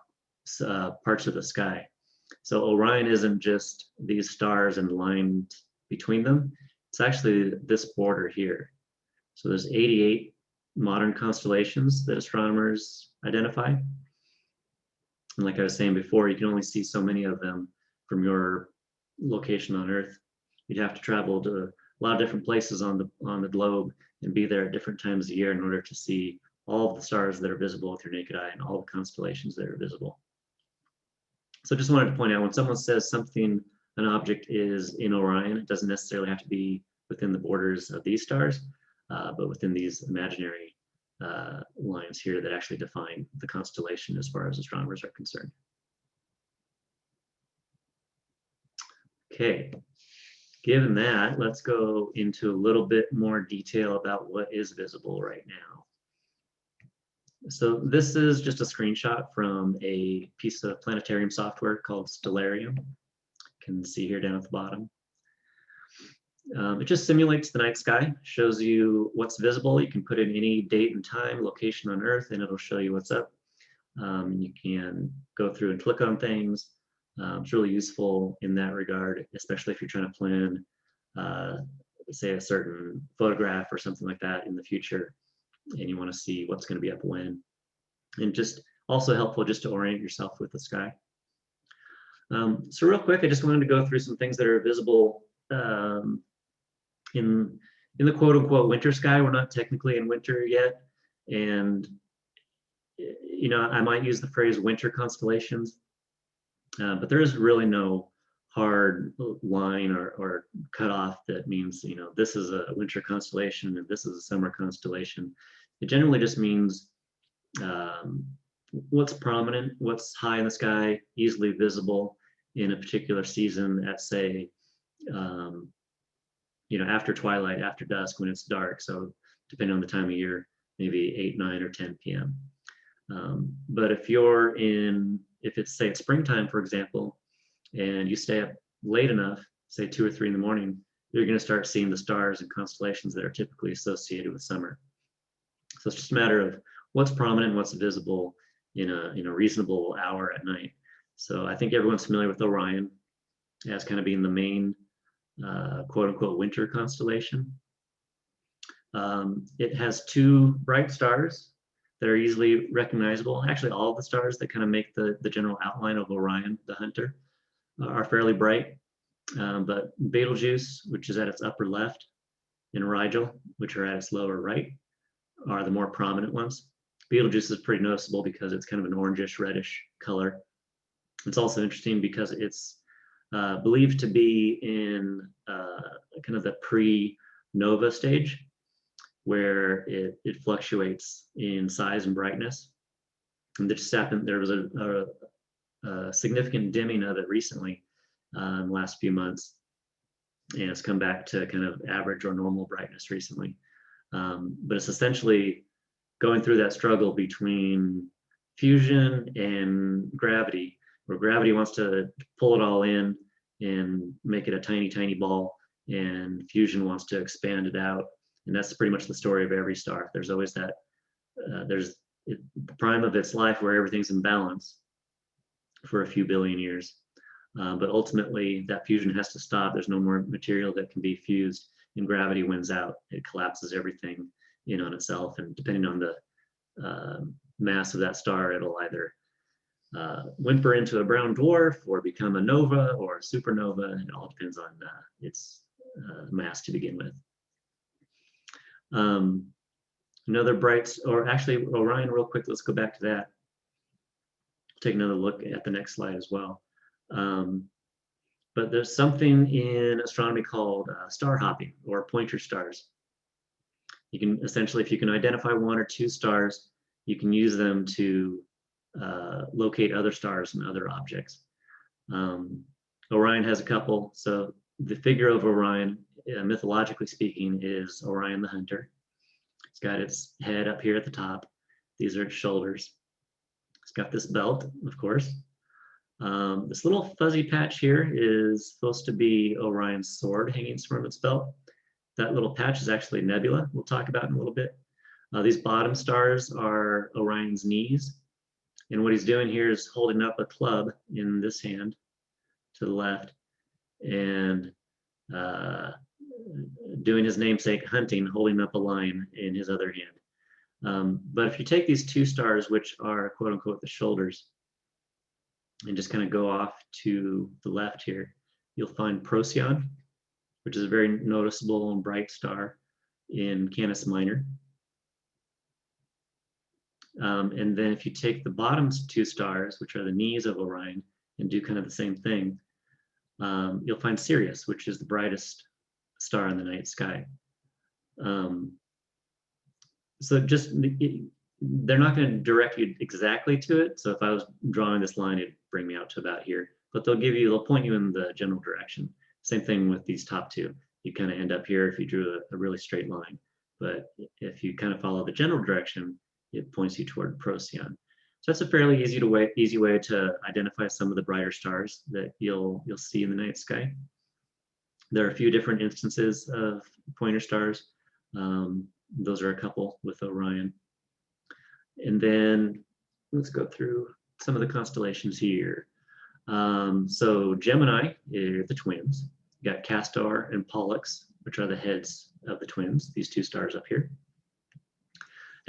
parts of the sky. So Orion isn't just these stars and lined between them. It's actually this border here. So there's 88 modern constellations that astronomers identify. And like I was saying before, you can only see so many of them from your location on Earth. You'd have to travel to a lot of different places on the globe and be there at different times of the year in order to see all of the stars that are visible with your naked eye and all the constellations that are visible. So just wanted to point out, when someone says an object is in Orion, it doesn't necessarily have to be within the borders of these stars, but within these imaginary lines here that actually define the constellation as far as astronomers are concerned. Okay, given that, let's go into a little bit more detail about what is visible right now. So this is just a screenshot from a piece of planetarium software called Stellarium. You can see here down at the bottom. It just simulates the night sky, shows you what's visible. You can put in any date and time, location on Earth, and it'll show you what's up. You can go through and click on things. It's really useful in that regard, especially if you're trying to plan, say, a certain photograph or something like that in the future, and you want to see what's going to be up when. And just also helpful just to orient yourself with the sky. So real quick, I just wanted to go through some things that are visible in the quote unquote winter sky. We're not technically in winter yet. And, I might use the phrase winter constellations, but there is really no hard line or cutoff that means, this is a winter constellation and this is a summer constellation. It generally just means what's prominent, what's high in the sky, easily visible in a particular season at, say, after twilight, after dusk, when it's dark. So depending on the time of year, maybe 8, 9, or 10 p.m. But if it's, say, it's springtime, for example, and you stay up late enough, say 2 or 3 in the morning, you're going to start seeing the stars and constellations that are typically associated with summer. So it's just a matter of what's prominent, what's visible in a reasonable hour at night. So I think everyone's familiar with Orion as kind of being the main quote unquote winter constellation. It has 2 bright stars that are easily recognizable. Actually, all the stars that kind of make the general outline of Orion, the hunter, are fairly bright. But Betelgeuse, which is at its upper left, and Rigel, which are at its lower right, are the more prominent ones. Betelgeuse is pretty noticeable because it's kind of an orangish reddish color. It's also interesting because it's believed to be in kind of the pre-nova stage, where it fluctuates in size and brightness. And this just happened, there was a significant dimming of it recently in the last few months. And it's come back to kind of average or normal brightness recently. But it's essentially going through that struggle between fusion and gravity, where gravity wants to pull it all in and make it a tiny, tiny ball, and fusion wants to expand it out. And that's pretty much the story of every star. There's always that, the prime of its life where everything's in balance for a few billion years. But ultimately, that fusion has to stop. There's no more material that can be fused, and gravity wins out. It collapses everything in on itself, and depending on the mass of that star, it'll either whimper into a brown dwarf or become a nova or a supernova. It all depends on its mass to begin with. Another bright, or actually Orion, real quick, let's go back to that. Take another look at the next slide as well. But there's something in astronomy called star hopping or pointer stars. You can essentially, if you can identify one or two stars, you can use them to locate other stars and other objects. Orion has a couple. So the figure of Orion, mythologically speaking, is Orion the Hunter. It's got its head up here at the top. These are its shoulders. It's got this belt, of course. This little fuzzy patch here is supposed to be Orion's sword hanging from its belt. That little patch is actually nebula, we'll talk about in a little bit. These bottom stars are Orion's knees. And what he's doing here is holding up a club in this hand to the left and doing his namesake hunting, holding up a lion in his other hand. But if you take these two stars, which are quote unquote the shoulders, and just kind of go off to the left here, you'll find Procyon, which is a very noticeable and bright star in Canis Minor. And then if you take the bottom two stars, which are the knees of Orion, and do kind of the same thing, you'll find Sirius, which is the brightest star in the night sky. So just, they're not going to direct you exactly to it. So if I was drawing this line, it'd bring me out to about here, but they'll point you in the general direction. Same thing with these top two. You kind of end up here if you drew a really straight line, but if you kind of follow the general direction, it points you toward Procyon. So that's a fairly easy way to identify some of the brighter stars that you'll see in the night sky. There are a few different instances of pointer stars. Those are a couple with Orion. And then let's go through some of the constellations here. So Gemini are the twins. You got Castor and Pollux, which are the heads of the twins, these two stars up here.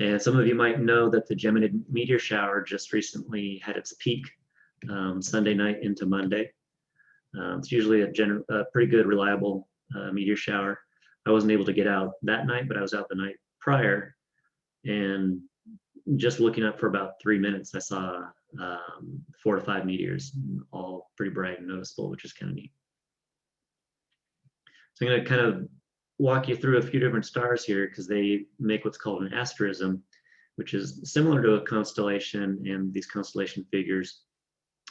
And some of you might know that the Geminid meteor shower just recently had its peak Sunday night into Monday. It's usually a pretty good, reliable meteor shower. I wasn't able to get out that night, but I was out the night prior. And just looking up for about 3 minutes, I saw 4 to 5 meteors, all pretty bright and noticeable, which is kind of neat. So I'm going to kind of walk you through a few different stars here because they make what's called an asterism, which is similar to a constellation and these constellation figures,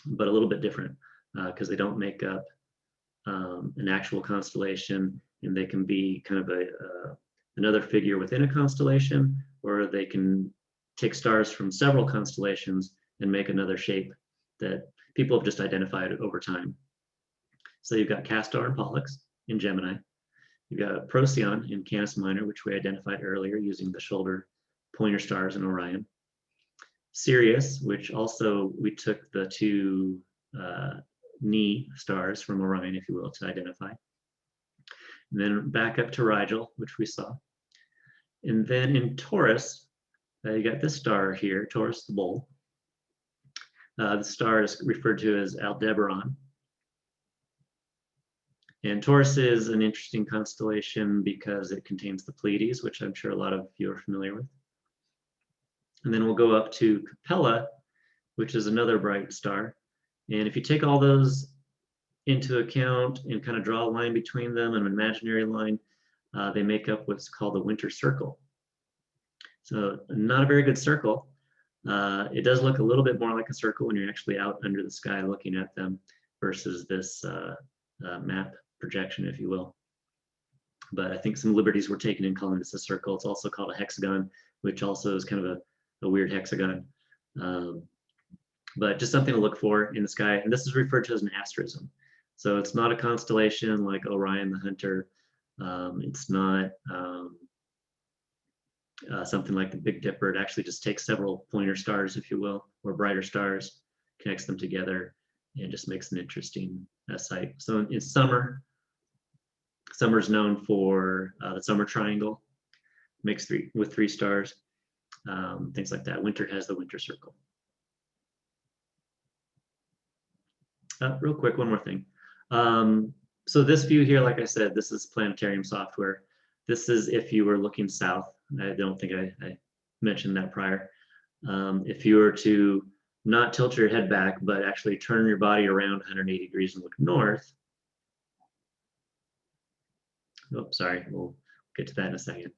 but a little bit different because they don't make up an actual constellation, and they can be kind of another figure within a constellation, or they can take stars from several constellations and make another shape that people have just identified over time. So you've got Castor and Pollux in Gemini. You've got Procyon in Canis Minor, which we identified earlier using the shoulder pointer stars in Orion. Sirius, which also we took the two knee stars from Orion, if you will, to identify. And then back up to Rigel, which we saw. And then in Taurus, you got this star here, Taurus the Bull. The star is referred to as Aldebaran. And Taurus is an interesting constellation because it contains the Pleiades, which I'm sure a lot of you are familiar with. And then we'll go up to Capella, which is another bright star. And if you take all those into account and kind of draw a line between them, an imaginary line, they make up what's called the winter circle. So not a very good circle. It does look a little bit more like a circle when you're actually out under the sky looking at them versus this map projection, if you will. But I think some liberties were taken in calling this a circle. It's also called a hexagon, which also is kind of a weird hexagon. But just something to look for in the sky. And this is referred to as an asterism. So it's not a constellation like Orion the Hunter. It's not something like the Big Dipper. It actually just takes several pointer stars, if you will, or brighter stars, connects them together, and just makes an interesting sight. So in summer, summer's known for the summer triangle, makes three stars, things like that. Winter has the winter circle. Real quick, one more thing. So this view here, like I said, this is planetarium software. This is if you were looking south. I don't think I mentioned that prior. If you were to not tilt your head back, but actually turn your body around 180 degrees and look north. Oh, sorry, we'll get to that in a second.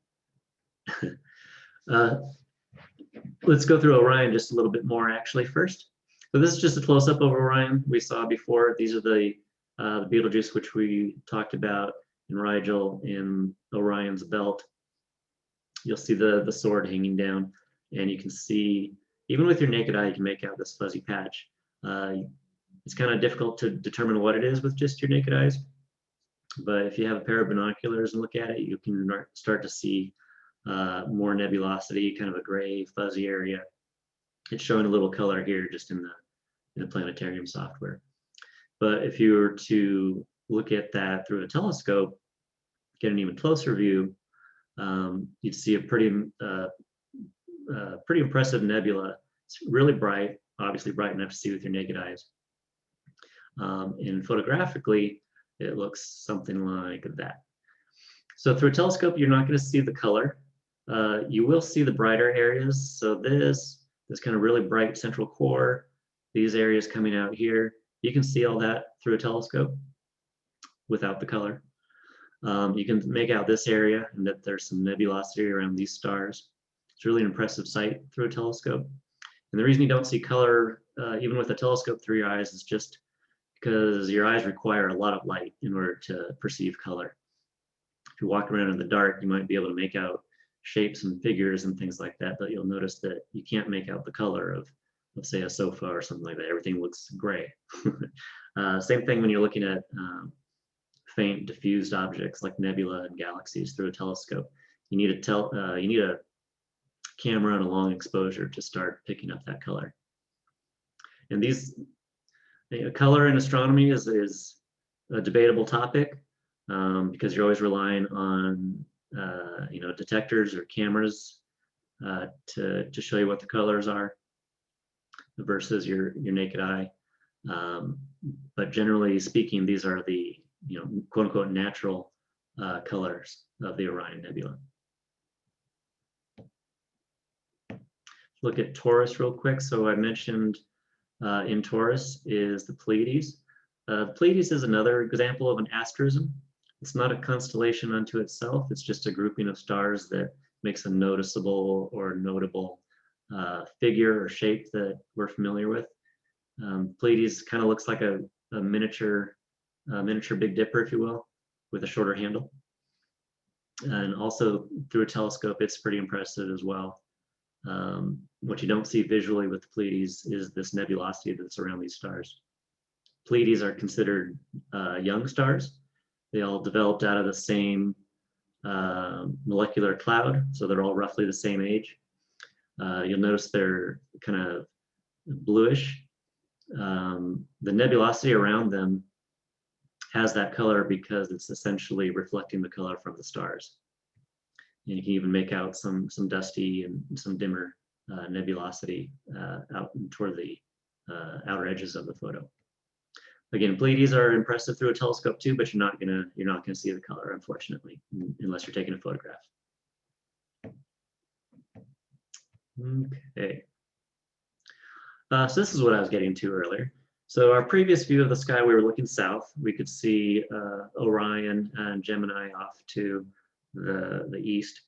Let's go through Orion just a little bit more actually first. So this is just a close-up of Orion we saw before. These are the Betelgeuse, which we talked about in Rigel in Orion's belt. You'll see the sword hanging down, and you can see, even with your naked eye, you can make out this fuzzy patch. It's kind of difficult to determine what it is with just your naked eyes, but if you have a pair of binoculars and look at it, you can start to see more nebulosity, kind of a gray, fuzzy area. It's showing a little color here just in the planetarium software. But if you were to look at that through a telescope, get an even closer view, you'd see a pretty impressive nebula. It's really bright, obviously bright enough to see with your naked eyes. And photographically, it looks something like that. So through a telescope, you're not going to see the color. You will see the brighter areas. So this kind of really bright central core, these areas coming out here, you can see all that through a telescope without the color. You can make out this area and that there's some nebulosity around these stars. It's really an impressive sight through a telescope. And the reason you don't see color, even with a telescope through your eyes, is just because your eyes require a lot of light in order to perceive color. If you walk around in the dark, you might be able to make out shapes and figures and things like that, but you'll notice that you can't make out the color of, let's say, a sofa or something like that. Everything looks gray. Same thing when you're looking at faint diffused objects like nebula and galaxies through a telescope. You need a camera and a long exposure to start picking up that color. And color in astronomy is a debatable topic because you're always relying on detectors or cameras to show you what the colors are versus your naked eye. But generally speaking, these are the quote unquote natural colors of the Orion Nebula. Look at Taurus real quick. So I mentioned in Taurus is the Pleiades. Pleiades is another example of an asterism. It's not a constellation unto itself. It's just a grouping of stars that makes a noticeable or notable figure or shape that we're familiar with. Pleiades kind of looks like a miniature Big Dipper, if you will, with a shorter handle. And also through a telescope, it's pretty impressive as well. What you don't see visually with the Pleiades is this nebulosity that's around these stars. Pleiades are considered young stars. They all developed out of the same molecular cloud, so they're all roughly the same age. You'll notice they're kind of bluish. The nebulosity around them has that color because it's essentially reflecting the color from the stars. And you can even make out some dusty and some dimmer nebulosity out toward the outer edges of the photo. Again, Pleiades are impressive through a telescope too, but you're not gonna see the color, unfortunately, unless you're taking a photograph. Okay. So this is what I was getting to earlier. So our previous view of the sky, we were looking south. We could see Orion and Gemini off to the east.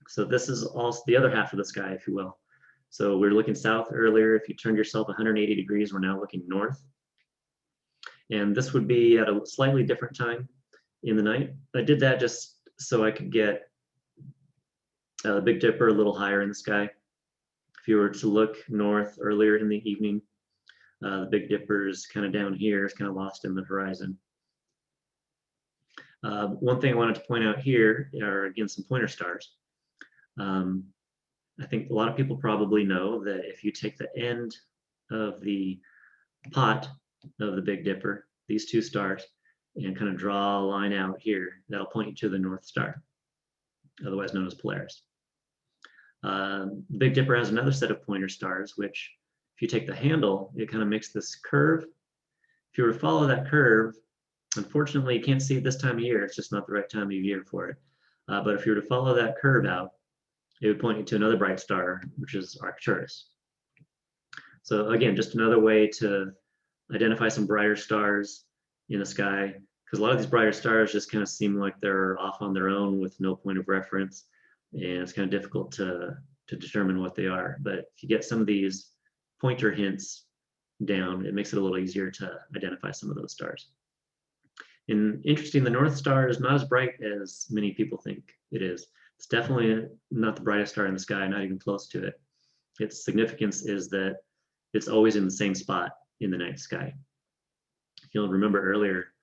So this is also the other half of the sky, if you will. So we were looking south earlier. If you turned yourself 180 degrees, we're now looking north. And this would be at a slightly different time in the night. I did that just so I could get the Big Dipper a little higher in the sky. If you were to look north earlier in the evening, the Big Dipper is kind of down here. It's kind of lost in the horizon. One thing I wanted to point out here are, again, some pointer stars. I think a lot of people probably know that if you take the end of the pot of the Big Dipper, these two stars, and kind of draw a line out here, that'll point you to the North Star, otherwise known as Polaris. Big Dipper has another set of pointer stars, which if you take the handle, it kind of makes this curve. If you were to follow that curve, unfortunately, you can't see it this time of year. It's just not the right time of year for it. But if you were to follow that curve out, it would point you to another bright star, which is Arcturus. So again, just another way to identify some brighter stars in the sky, because a lot of these brighter stars just kind of seem like they're off on their own with no point of reference, and it's kind of difficult to determine what they are. But if you get some of these pointer hints down, it makes it a little easier to identify some of those stars. And interesting, the North Star is not as bright as many people think it is. It's definitely not the brightest star in the sky, not even close to it. Its significance is that it's always in the same spot in the night sky. If you'll remember earlier,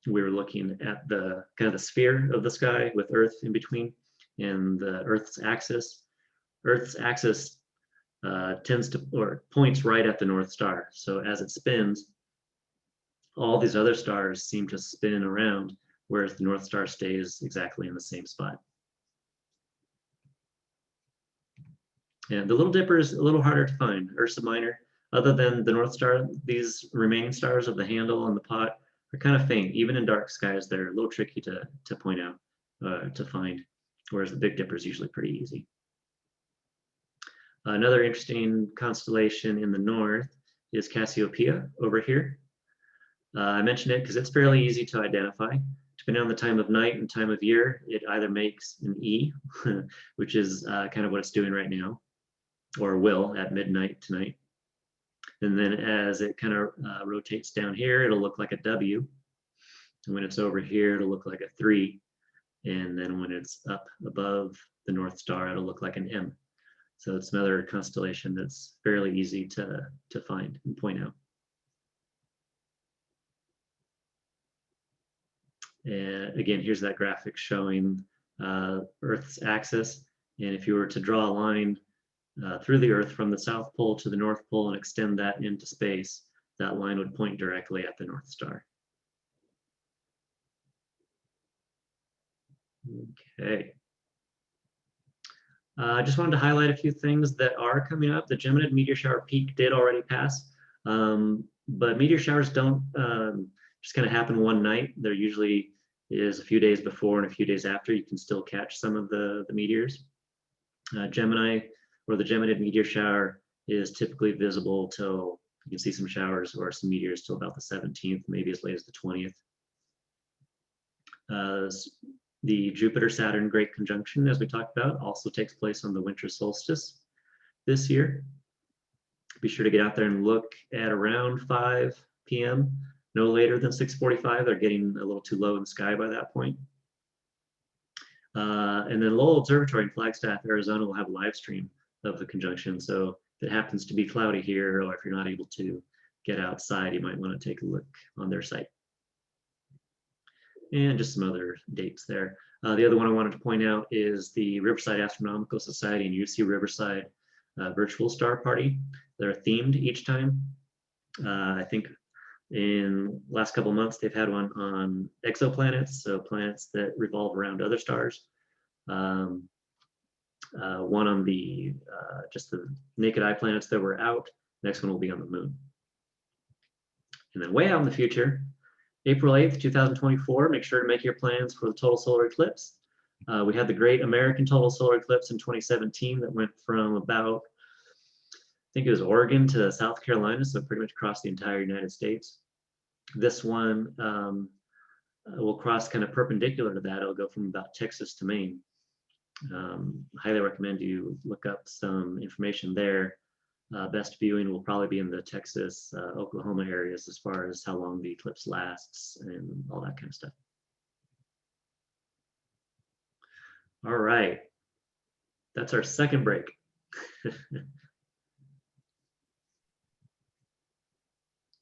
we were looking at the kind of the sphere of the sky with Earth in between and the Earth's axis. Earth's axis tends to, or points right at the North Star. So as it spins, all these other stars seem to spin around, whereas the North Star stays exactly in the same spot. And the Little Dipper is a little harder to find. Ursa Minor, other than the North Star, these remaining stars of the handle and the pot are kind of faint. Even in dark skies, they're a little tricky to point out, to find, whereas the Big Dipper is usually pretty easy. Another interesting constellation in the north is Cassiopeia over here. I mention it because it's fairly easy to identify. Depending on the time of night and time of year, it either makes an E, which is kind of what it's doing right now, or will at midnight tonight. And then as it kind of rotates down here, it'll look like a W. And when it's over here, it'll look like a 3. And then when it's up above the North Star, it'll look like an M. So it's another constellation that's fairly easy to find and point out. And again, here's that graphic showing Earth's axis. And if you were to draw a line through the Earth from the South Pole to the North Pole and extend that into space, that line would point directly at the North Star. Okay. I just wanted to highlight a few things that are coming up. The Geminid meteor shower peak did already pass, but meteor showers don't just kind of happen one night. There usually is a few days before and a few days after. You can still catch some of the meteors. Gemini, or the Geminid meteor shower, is typically visible till you can see some showers or some meteors till about the 17th, maybe as late as the 20th. The Jupiter-Saturn Great Conjunction, as we talked about, also takes place on the winter solstice this year. Be sure to get out there and look at around 5 p.m., no later than 6:45. They're getting a little too low in the sky by that point. And then Lowell Observatory in Flagstaff, Arizona will have a live stream of the conjunction. So if it happens to be cloudy here, or if you're not able to get outside, you might want to take a look on their site. And just some other dates there. The other one I wanted to point out is the Riverside Astronomical Society and UC Riverside Virtual Star Party. They're themed each time. I think in last couple of months, they've had one on exoplanets, so planets that revolve around other stars. One on the just the naked eye planets that were out. Next one will be on the moon. And then way out in the future, April 8th, 2024, make sure to make your plans for the total solar eclipse. We had the great American total solar eclipse in 2017 that went from about, I think it was Oregon to South Carolina, so pretty much across the entire United States. This one will cross kind of perpendicular to that. It'll go from about Texas to Maine. Highly recommend you look up some information there. Best viewing will probably be in the Texas, Oklahoma areas as far as how long the eclipse lasts and all that kind of stuff. All right, that's our second break.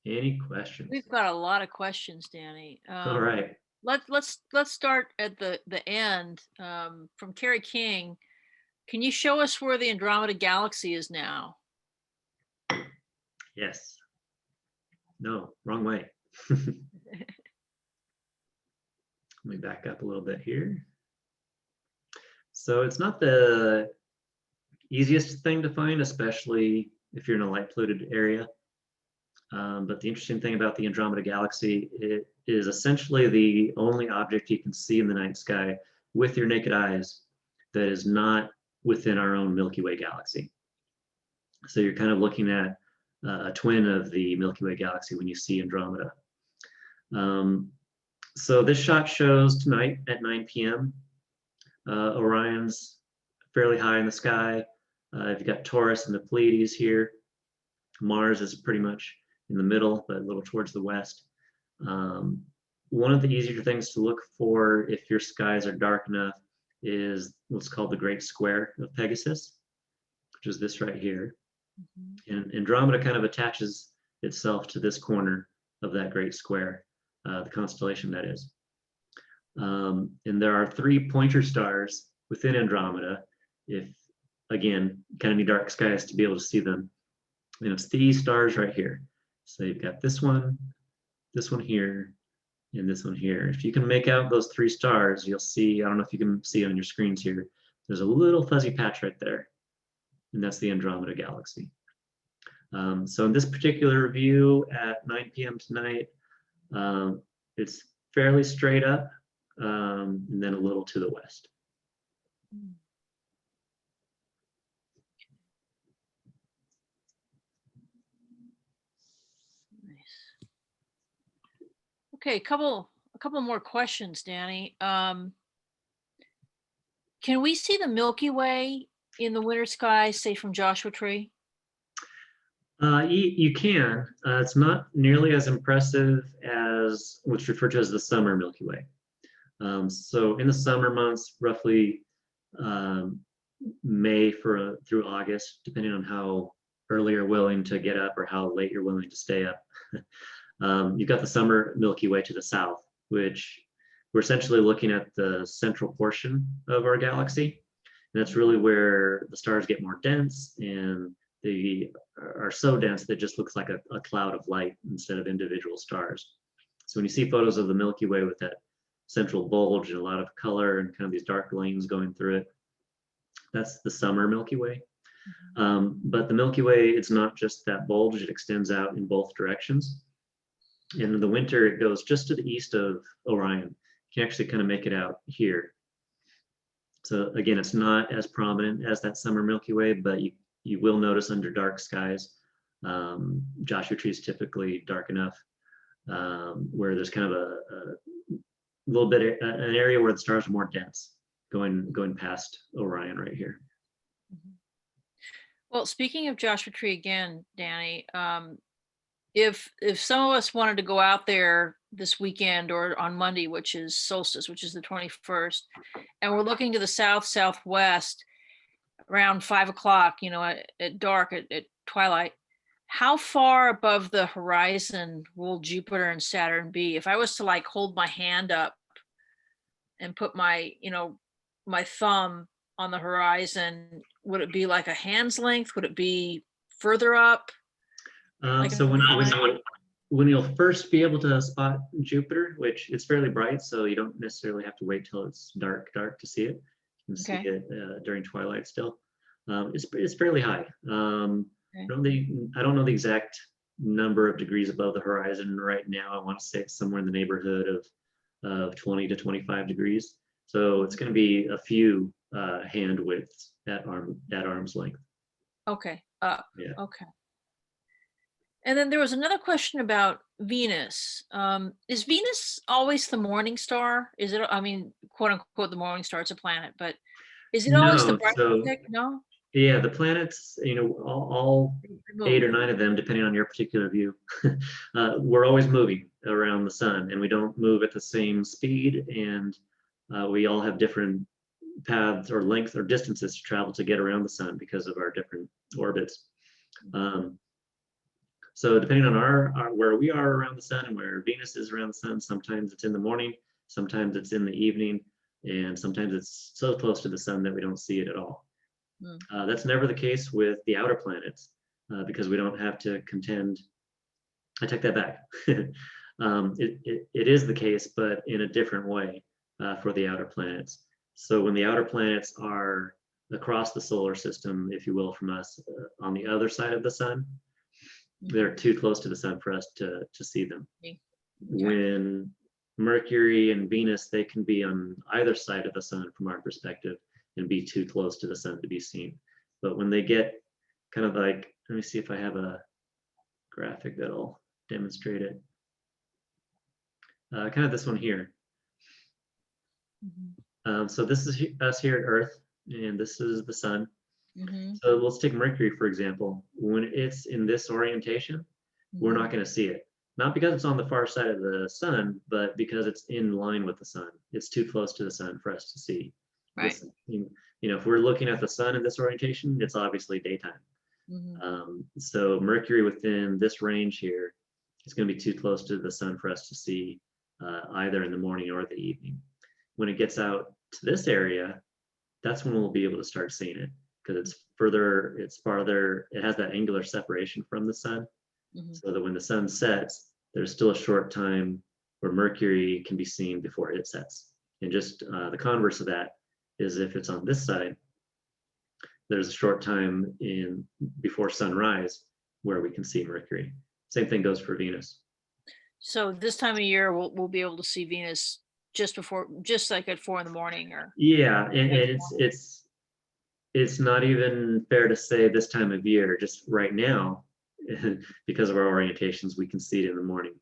Any questions? We've got a lot of questions, Danny. All right. Let's start at the end. From Carrie King, can you show us where the Andromeda Galaxy is now? Yes. No, wrong way. Let me back up a little bit here. So it's not the easiest thing to find, especially if you're in a light polluted area. But the interesting thing about the Andromeda Galaxy, it is essentially the only object you can see in the night sky with your naked eyes that is not within our own Milky Way galaxy. So you're kind of looking at a twin of the Milky Way galaxy when you see Andromeda. So this shot shows tonight at 9 p.m. Orion's fairly high in the sky. You've got Taurus and the Pleiades here. Mars is pretty much in the middle, but a little towards the west. One of the easier things to look for if your skies are dark enough is what's called the Great Square of Pegasus, which is this right here. And Andromeda kind of attaches itself to this corner of that Great Square, the constellation that is. And there are 3 pointer stars within Andromeda. If, again, kind of need dark skies to be able to see them. And it's these stars right here. So you've got this one here, and this one here. If you can make out those 3 stars, you'll see, I don't know if you can see on your screens here, there's a little fuzzy patch right there, and that's the Andromeda Galaxy. So in this particular view at 9 p.m. tonight, it's fairly straight up, and then a little to the west. Okay, a couple more questions, Danny. Can we see the Milky Way in the winter sky, say from Joshua Tree? You can. It's not nearly as impressive as what's referred to as the summer Milky Way. So in the summer months, roughly May through August, depending on how early you're willing to get up or how late you're willing to stay up. You've got the summer Milky Way to the south, which we're essentially looking at the central portion of our galaxy. And that's really where the stars get more dense, and they are so dense that it just looks like a cloud of light instead of individual stars. So when you see photos of the Milky Way with that central bulge and a lot of color and kind of these dark lanes going through it, that's the summer Milky Way. But the Milky Way, it's not just that bulge, it extends out in both directions. And in the winter, it goes just to the east of Orion. You can actually kind of make it out here. So again, it's not as prominent as that summer Milky Way, but you will notice under dark skies, Joshua Tree is typically dark enough where there's kind of a little bit, an area where the stars are more dense, going past Orion right here. Well, speaking of Joshua Tree again, Danny, if some of us wanted to go out there this weekend or on Monday, which is solstice, which is the 21st, and we're looking to the southwest around 5 o'clock, at dark, at twilight, how far above the horizon will Jupiter and Saturn be? If I was to like hold my hand up and put my, my thumb on the horizon, would it be like a hand's length? Would it be further up? So when you'll first be able to spot Jupiter, which it's fairly bright, so you don't necessarily have to wait till it's dark to see it. You can see it during twilight still. It's fairly high. I don't know the exact number of degrees above the horizon right now. I want to say it's somewhere in the neighborhood of 20 to 25 degrees. So it's going to be a few hand widths at arm's length. Okay. Yeah. Okay. And then there was another question about Venus. Is Venus always the morning star? Is it, quote unquote, the morning star? It's a planet, but is it always the bright object? No? Yeah, the planets, all 8 or 9 of them, depending on your particular view, we're always moving around the sun, and we don't move at the same speed, and we all have different paths or lengths or distances to travel to get around the sun because of our different orbits. So depending on our where we are around the sun and where Venus is around the sun, sometimes it's in the morning, sometimes it's in the evening, and sometimes it's so close to the sun that we don't see it at all. That's never the case with the outer planets because we don't have to contend. I take that back. It is the case, but in a different way for the outer planets. So when the outer planets are across the solar system, if you will, from us on the other side of the sun, They're too close to the sun for us to see them. Okay. When Mercury and Venus, they can be on either side of the sun from our perspective and be too close to the sun to be seen. But when they get kind of like, let me see if I have a graphic that'll demonstrate it. Kind of this one here. Mhm. So this is us here at Earth, and this is the sun. Mhm. So let's take Mercury, for example. When it's in this orientation, we're not going to see it. Not because it's on the far side of the sun, but because it's in line with the sun. It's too close to the sun for us to see. Right. This, if we're looking at the sun in this orientation, it's obviously daytime. Mhm. So Mercury within this range here is going to be too close to the sun for us to see either in the morning or the evening. When it gets out to this area, that's when we'll be able to start seeing it, because it's farther, it has that angular separation from the sun, Mhm. so that when the sun sets, there's still a short time where Mercury can be seen before it sets. And just the converse of that is if it's on this side, there's a short time before sunrise where we can see Mercury. Same thing goes for Venus. So this time of year, we'll be able to see Venus just like at 4 in the morning, or Yeah, and it's not even fair to say this time of year, just right now, because of our orientations, we can see it in the morning.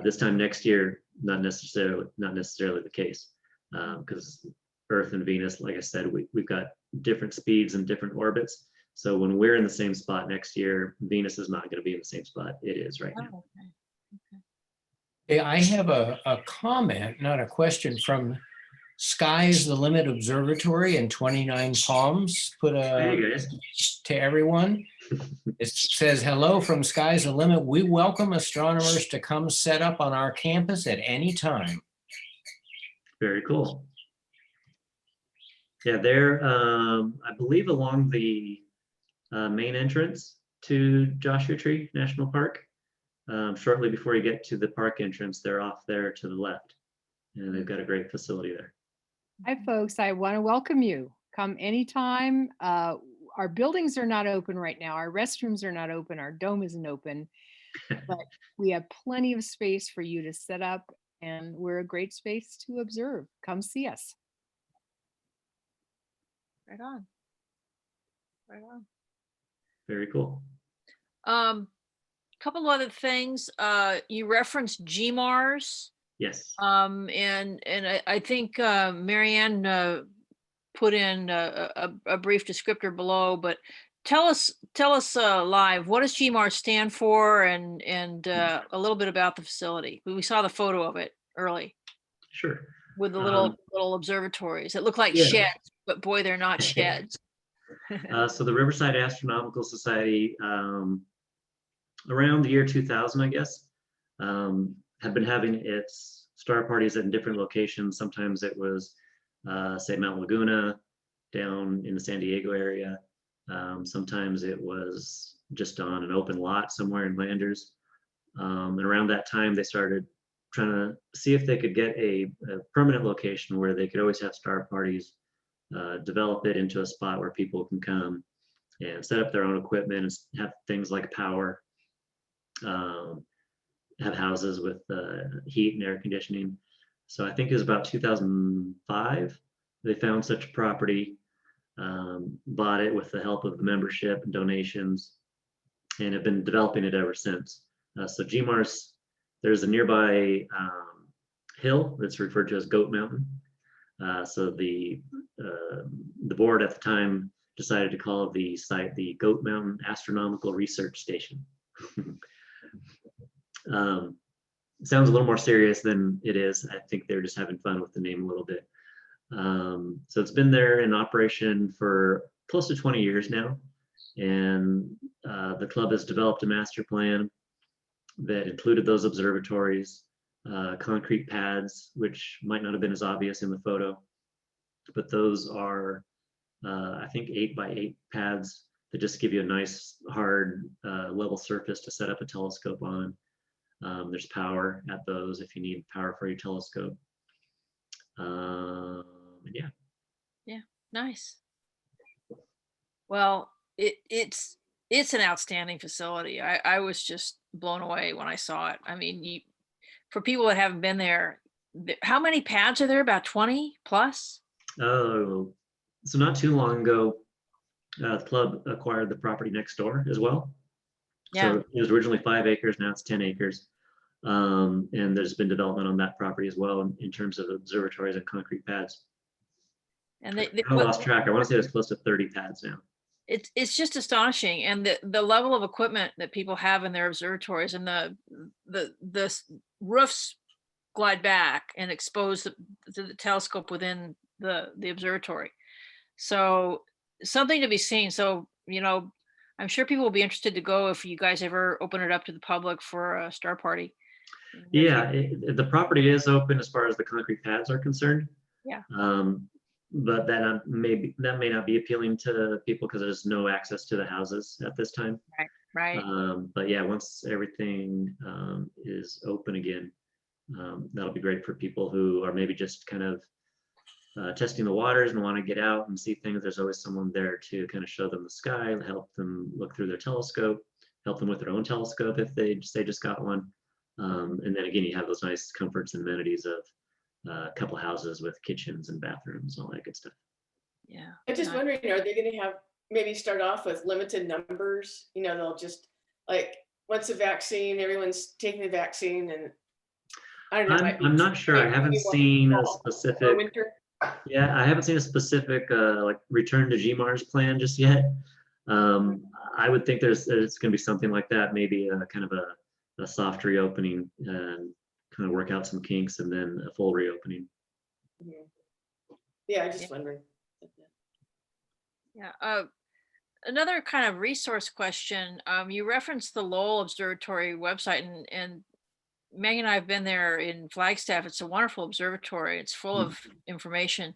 This time next year, not necessarily the case, because Earth and Venus, like I said, we've got different speeds and different orbits. So when we're in the same spot next year, Venus is not going to be in the same spot it is right now. Oh, okay. Hey, I have a comment, not a question, from Sky's the Limit Observatory in 29 Palms. Put Hey a guys, to everyone. It says, hello from Sky's the Limit. We welcome astronomers to come set up on our campus at any time. very cool. Yeah, they're I believe along the main entrance to Joshua Tree National Park. Shortly before you get to the park entrance, they're off there to the left, and they've got a great facility there. Hi, folks. I want to welcome you. Come anytime. Our buildings are not open right now. Our restrooms are not open. Our dome isn't open, but we have plenty of space for you to set up, and we're a great space to observe. Come see us. Right on. Right on. Very cool. Couple other things. You referenced GMARS. Yes. And I think Marianne put in a brief descriptor below, but tell us live, what does GMARS stand for, and a little bit about the facility. We saw the photo of it early Sure. with the little observatories. It looked like Yeah. sheds, but boy, they're not sheds. So the Riverside Astronomical Society, around the year 2000, I guess, had been having its star parties at different locations. Sometimes it was, say, Mount Laguna down in the San Diego area. Sometimes it was just on an open lot somewhere in Landers. And around that time, they started trying to see if they could get a permanent location where they could always have star parties, develop it into a spot where people can come and set up their own equipment and have things like power, have houses with heat and air conditioning. So I think it was about 2005, they found such a property, bought it with the help of the membership and donations, and have been developing it ever since. So GMARS, there's a nearby hill that's referred to as Goat Mountain. So the board at the time decided to call the site the Goat Mountain Astronomical Research Station. Sounds a little more serious than it is. I think they're just having fun with the name a little bit. So it's been there in operation for close to 20 years now. And the club has developed a master plan that included those observatories, concrete pads, which might not have been as obvious in the photo, but those are, I think, 8x8 pads that just give you a nice hard level surface to set up a telescope on. There's power at those if you need power for your telescope. Yeah. Yeah, nice. Well, it's It's an outstanding facility. I was just blown away when I saw it. I mean, for people that haven't been there, how many pads are there? About 20 plus? Oh, so not too long ago, the club acquired the property next door as well. Yeah. So it was originally 5 acres, now it's 10 acres. And there's been development on that property as well in terms of observatories and concrete pads. And they I put, lost track. I want to say there's close to 30 pads now. it's just astonishing. And the level of equipment that people have in their observatories, and the roofs glide back and expose the telescope within the observatory. So something to be seen. So, I'm sure people will be interested to go if you guys ever open it up to the public for a star party. Yeah, the property is open as far as the concrete pads are concerned. Yeah. But that may not be appealing to people because there's no access to the houses at this time. Right. But yeah, once everything is open again, that'll be great for people who are maybe just kind of testing the waters and want to get out and see things. There's always someone there to kind of show them the sky, help them look through their telescope, help them with their own telescope if they just got one. And then again, you have those nice comforts and amenities of a couple houses with kitchens and bathrooms and all that good stuff. Yeah. I'm just wondering, are they going to have, maybe start off with limited numbers? They'll just, like, once the vaccine, everyone's taking the vaccine, and I don't know. I'm not sure. I haven't seen a specific. Winter. Yeah, I haven't seen a specific like return to GMARS plan just yet. I would think it's going to be something like that, maybe a kind of a soft reopening and kind of work out some kinks and then a full reopening. Yeah, I'm just wondering. Yeah. Another kind of resource question. You referenced the Lowell Observatory website, and Meg and I have been there in Flagstaff. It's a wonderful observatory. It's full of information.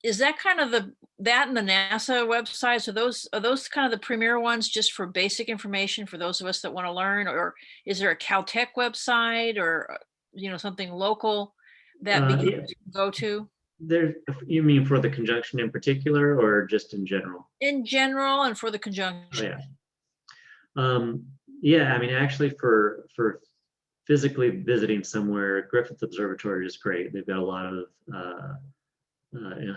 Is that kind of that and the NASA websites? Are those kind of the premier ones just for basic information for those of us that want to learn? Or is there a Caltech website or something local that beginners can go to? You mean for the conjunction in particular, or just in general? In general, and for the conjunction. Oh, yeah. Yeah, I mean, actually for physically visiting somewhere, Griffith Observatory is great. They've got a lot of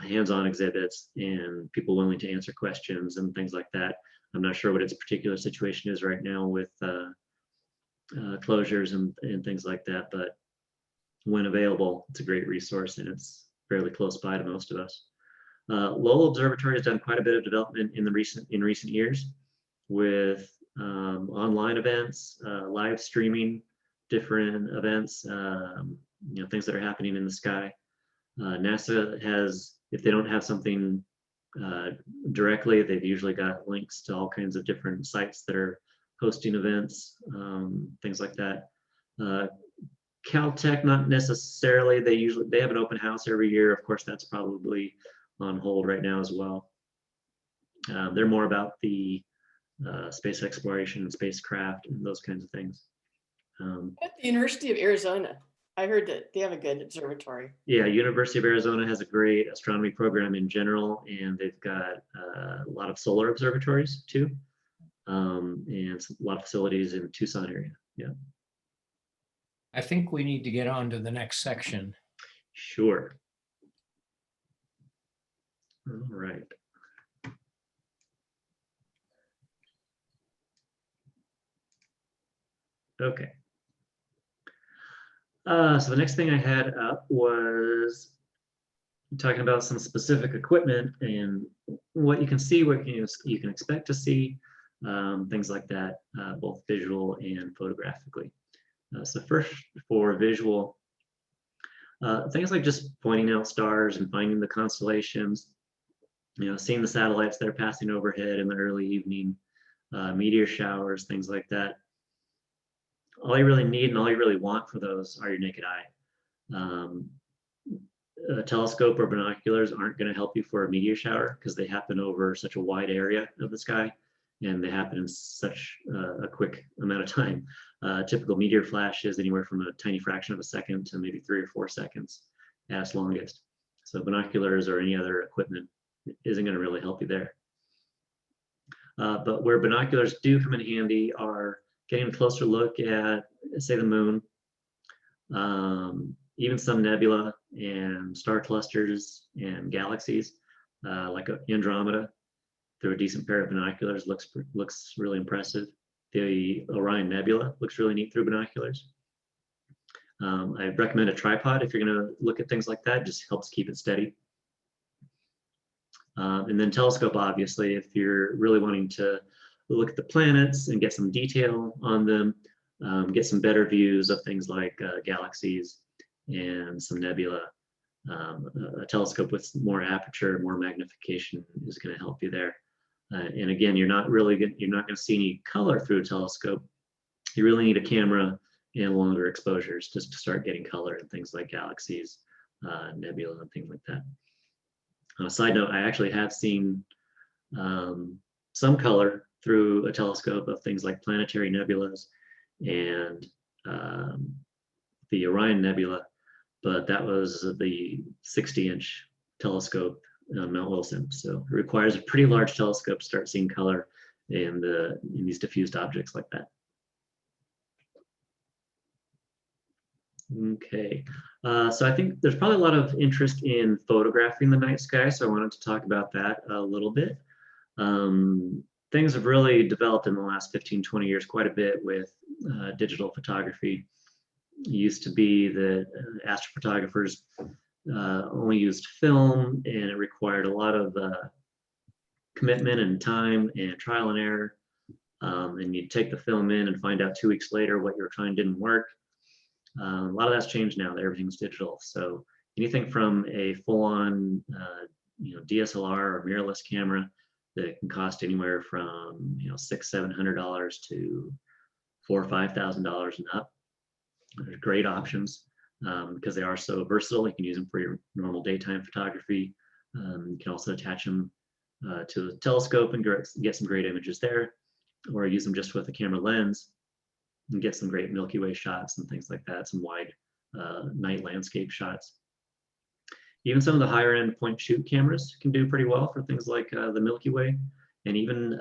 hands-on exhibits and people willing to answer questions and things like that. I'm not sure what its particular situation is right now with closures and things like that, but when available, it's a great resource and it's fairly close by to most of us. Lowell Observatory has done quite a bit of development in recent years with online events, live streaming different events, things that are happening in the sky. NASA has, if they don't have something directly, they've usually got links to all kinds of different sites that are hosting events, things like that. Caltech, not necessarily. They have an open house every year. Of course, that's probably on hold right now as well. They're more about the space exploration and spacecraft and those kinds of things. At the University of Arizona, I heard that they have a good observatory. Yeah, University of Arizona has a great astronomy program in general, and they've got a lot of solar observatories too, and a lot of facilities in Tucson area. Yeah. I think we need to get on to the next section. Sure. All right. Okay. So the next thing I had up was talking about some specific equipment and what you can see, what you can expect to see, things like that, both visual and photographically. So first, for visual, things like just pointing out stars and finding the constellations, seeing the satellites that are passing overhead in the early evening, meteor showers, things like that. All you really need and all you really want for those are your naked eye. A telescope or binoculars aren't going to help you for a meteor shower because they happen over such a wide area of the sky and they happen in such a quick amount of time. Typical meteor flash is anywhere from a tiny fraction of a second to maybe 3 or 4 seconds at longest. So binoculars or any other equipment isn't going to really help you there. But where binoculars do come in handy are getting a closer look at, say, the moon, even some nebula and star clusters and galaxies, like Andromeda, through a decent pair of binoculars looks really impressive. The Orion Nebula looks really neat through binoculars. I recommend a tripod if you're going to look at things like that. It just helps keep it steady. And then telescope, obviously, if you're really wanting to look at the planets and get some detail on them, get some better views of things like galaxies and some nebula. A telescope with more aperture, more magnification is going to help you there. And again, you're not going to see any color through a telescope. You really need a camera and longer exposures just to start getting color in things like galaxies, nebula, and things like that. On a side note, I actually have seen some color through a telescope of things like planetary nebulas and the Orion Nebula, but that was the 60-inch telescope on Mount Wilson. So it requires a pretty large telescope to start seeing color in these diffused objects like that. Okay, so I think there's probably a lot of interest in photographing the night sky, so I wanted to talk about that a little bit. Things have really developed in the last 15, 20 years quite a bit with digital photography. It used to be that astrophotographers only used film, and it required a lot of commitment and time and trial and error. And you'd take the film in and find out 2 weeks later what you were trying didn't work. A lot of that's changed now that everything's digital. So anything from a full-on DSLR or mirrorless camera that can cost anywhere from $600-700 to $4,000 or $5,000 and up. There's great options because they are so versatile. You can use them for your normal daytime photography. You can also attach them to a telescope and get some great images there, or use them just with a camera lens and get some great Milky Way shots and things like that, some wide night landscape shots. Even some of the higher end point shoot cameras can do pretty well for things like the Milky Way, and even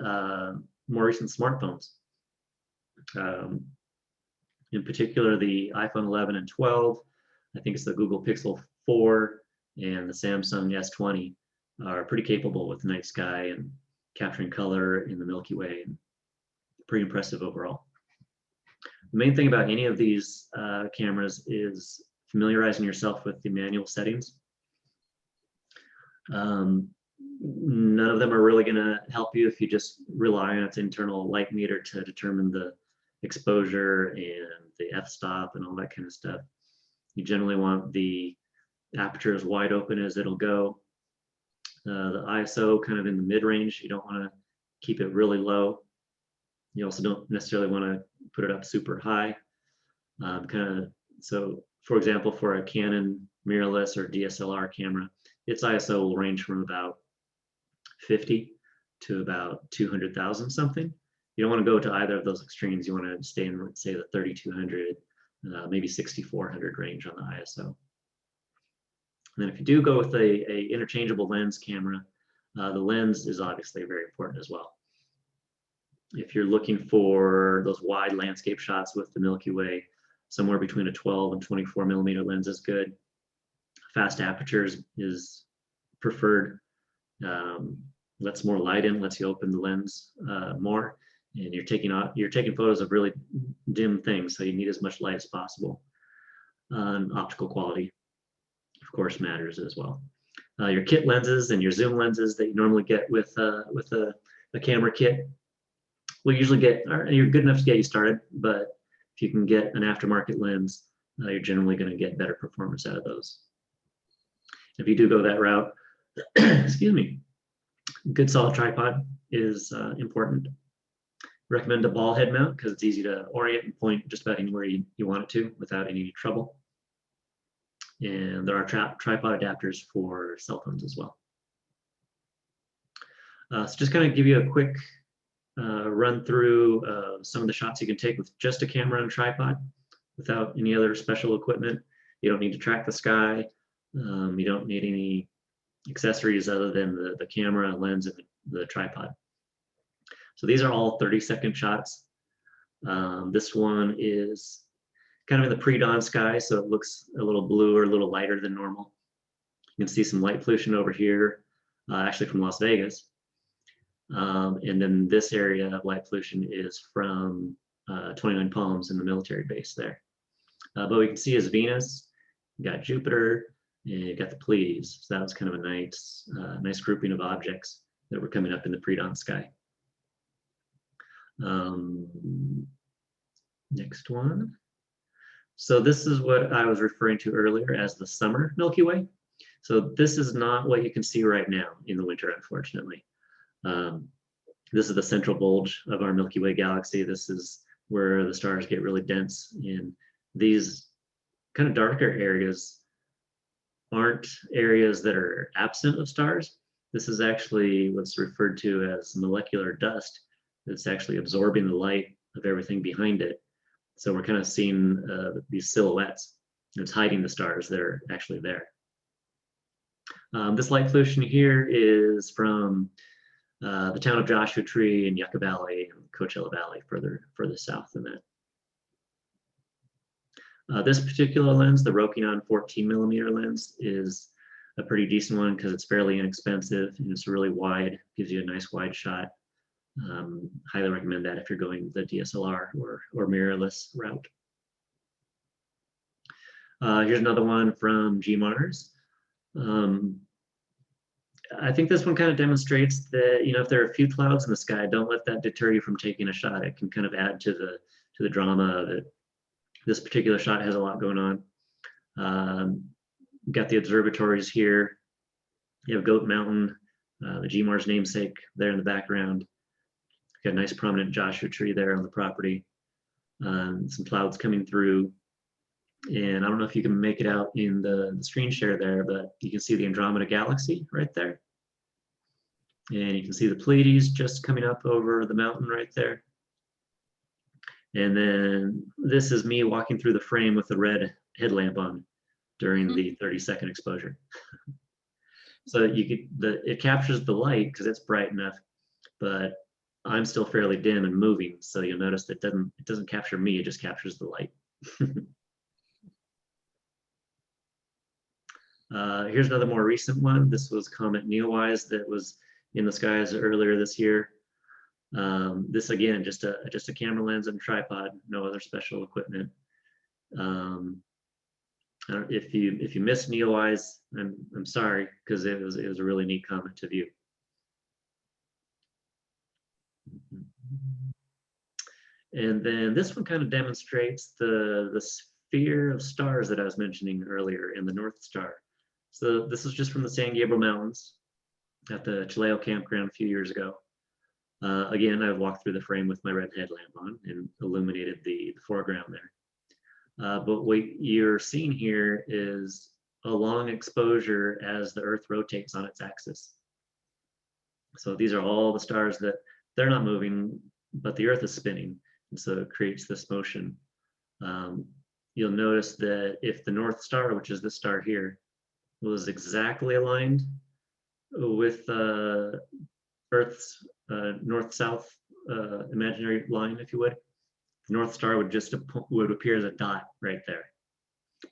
more recent smartphones. In particular, the iPhone 11 and 12, I think it's the Google Pixel 4 and the Samsung S20 are pretty capable with the night sky and capturing color in the Milky Way, and pretty impressive overall. The main thing about any of these cameras is familiarizing yourself with the manual settings. None of them are really going to help you if you just rely on its internal light meter to determine the exposure and the f-stop and all that kind of stuff. You generally want the aperture as wide open as it'll go. The ISO kind of in the mid-range. You don't want to keep it really low. You also don't necessarily want to put it up super high. So for example, for a Canon mirrorless or DSLR camera, its ISO will range from about 50 to about 200,000 something. You don't want to go to either of those extremes. You want to stay in, say, the 3200, maybe 6400 range on the ISO. And then if you do go with a interchangeable lens camera, the lens is obviously very important as well. If you're looking for those wide landscape shots with the Milky Way, somewhere between a 12 and 24 millimeter lens is good. Fast apertures is preferred. Lets more light in, lets you open the lens more, and you're taking photos of really dim things, so you need as much light as possible. Optical quality, of course, matters as well. Your kit lenses and your zoom lenses that you normally get with a camera kit will usually you're good enough to get you started, but if you can get an aftermarket lens, you're generally going to get better performance out of those. If you do go that route, excuse me, good solid tripod is important. Recommend a ball head mount because it's easy to orient and point just about anywhere you want it to without any trouble. And there are tripod adapters for cell phones as well. So just kind of give you a quick run through some of the shots you can take with just a camera and a tripod without any other special equipment. You don't need to track the sky. You don't need any accessories other than the camera, lens, and the tripod. So these are all 30-second shots. This one is kind of in the pre-dawn sky, so it looks a little blue or a little lighter than normal. You can see some light pollution over here, actually from Las Vegas. And then this area of light pollution is from 29 Palms in the military base there. But we can see is Venus, you got Jupiter, and you got the Pleiades. So that was kind of a nice grouping of objects that were coming up in the pre-dawn sky. Next one. So this is what I was referring to earlier as the summer Milky Way. So this is not what you can see right now in the winter, unfortunately. This is the central bulge of our Milky Way galaxy. This is where the stars get really dense, and these kind of darker areas aren't areas that are absent of stars. This is actually what's referred to as molecular dust. It's actually absorbing the light of everything behind it. So we're kind of seeing these silhouettes. It's hiding the stars that are actually there. This light pollution here is from the town of Joshua Tree and Yucca Valley and Coachella Valley further south than that. This particular lens, the Rokinon 14mm lens, is a pretty decent one because it's fairly inexpensive and it's really wide, gives you a nice wide shot. Highly recommend that if you're going the DSLR or mirrorless route. Here's another one from GMARS. I think this one kind of demonstrates that, you know, if there are a few clouds in the sky, don't let that deter you from taking a shot. It can kind of add to the drama of it. This particular shot has a lot going on. Got the observatories here. You have Goat Mountain, the GMARS namesake there in the background. Got a nice prominent Joshua Tree there on the property. Some clouds coming through. And I don't know if you can make it out in the screen share there, but you can see the Andromeda Galaxy right there. And you can see the Pleiades just coming up over the mountain right there. And then this is me walking through the frame with the red headlamp on during the 30-second exposure. So it captures the light because it's bright enough, but I'm still fairly dim and moving. So you'll notice that it doesn't capture me, it just captures the light. Here's another more recent one. This was Comet Neowise that was in the skies earlier this year. This again, just a camera lens and tripod, no other special equipment. If you missed Neowise, I'm sorry, because it was a really neat comet to view. And then this one kind of demonstrates the sphere of stars that I was mentioning earlier in the North Star. So this is just from the San Gabriel Mountains at the Chileo campground a few years ago. Again, I walked through the frame with my red headlamp on and illuminated the foreground there. But what you're seeing here is a long exposure as the Earth rotates on its axis. So these are all the stars that they're not moving, but the Earth is spinning. And so it creates this motion. You'll notice that if the North Star, which is this star here, was exactly aligned with Earth's north-south imaginary line, if you would, the North Star would appear as a dot right there.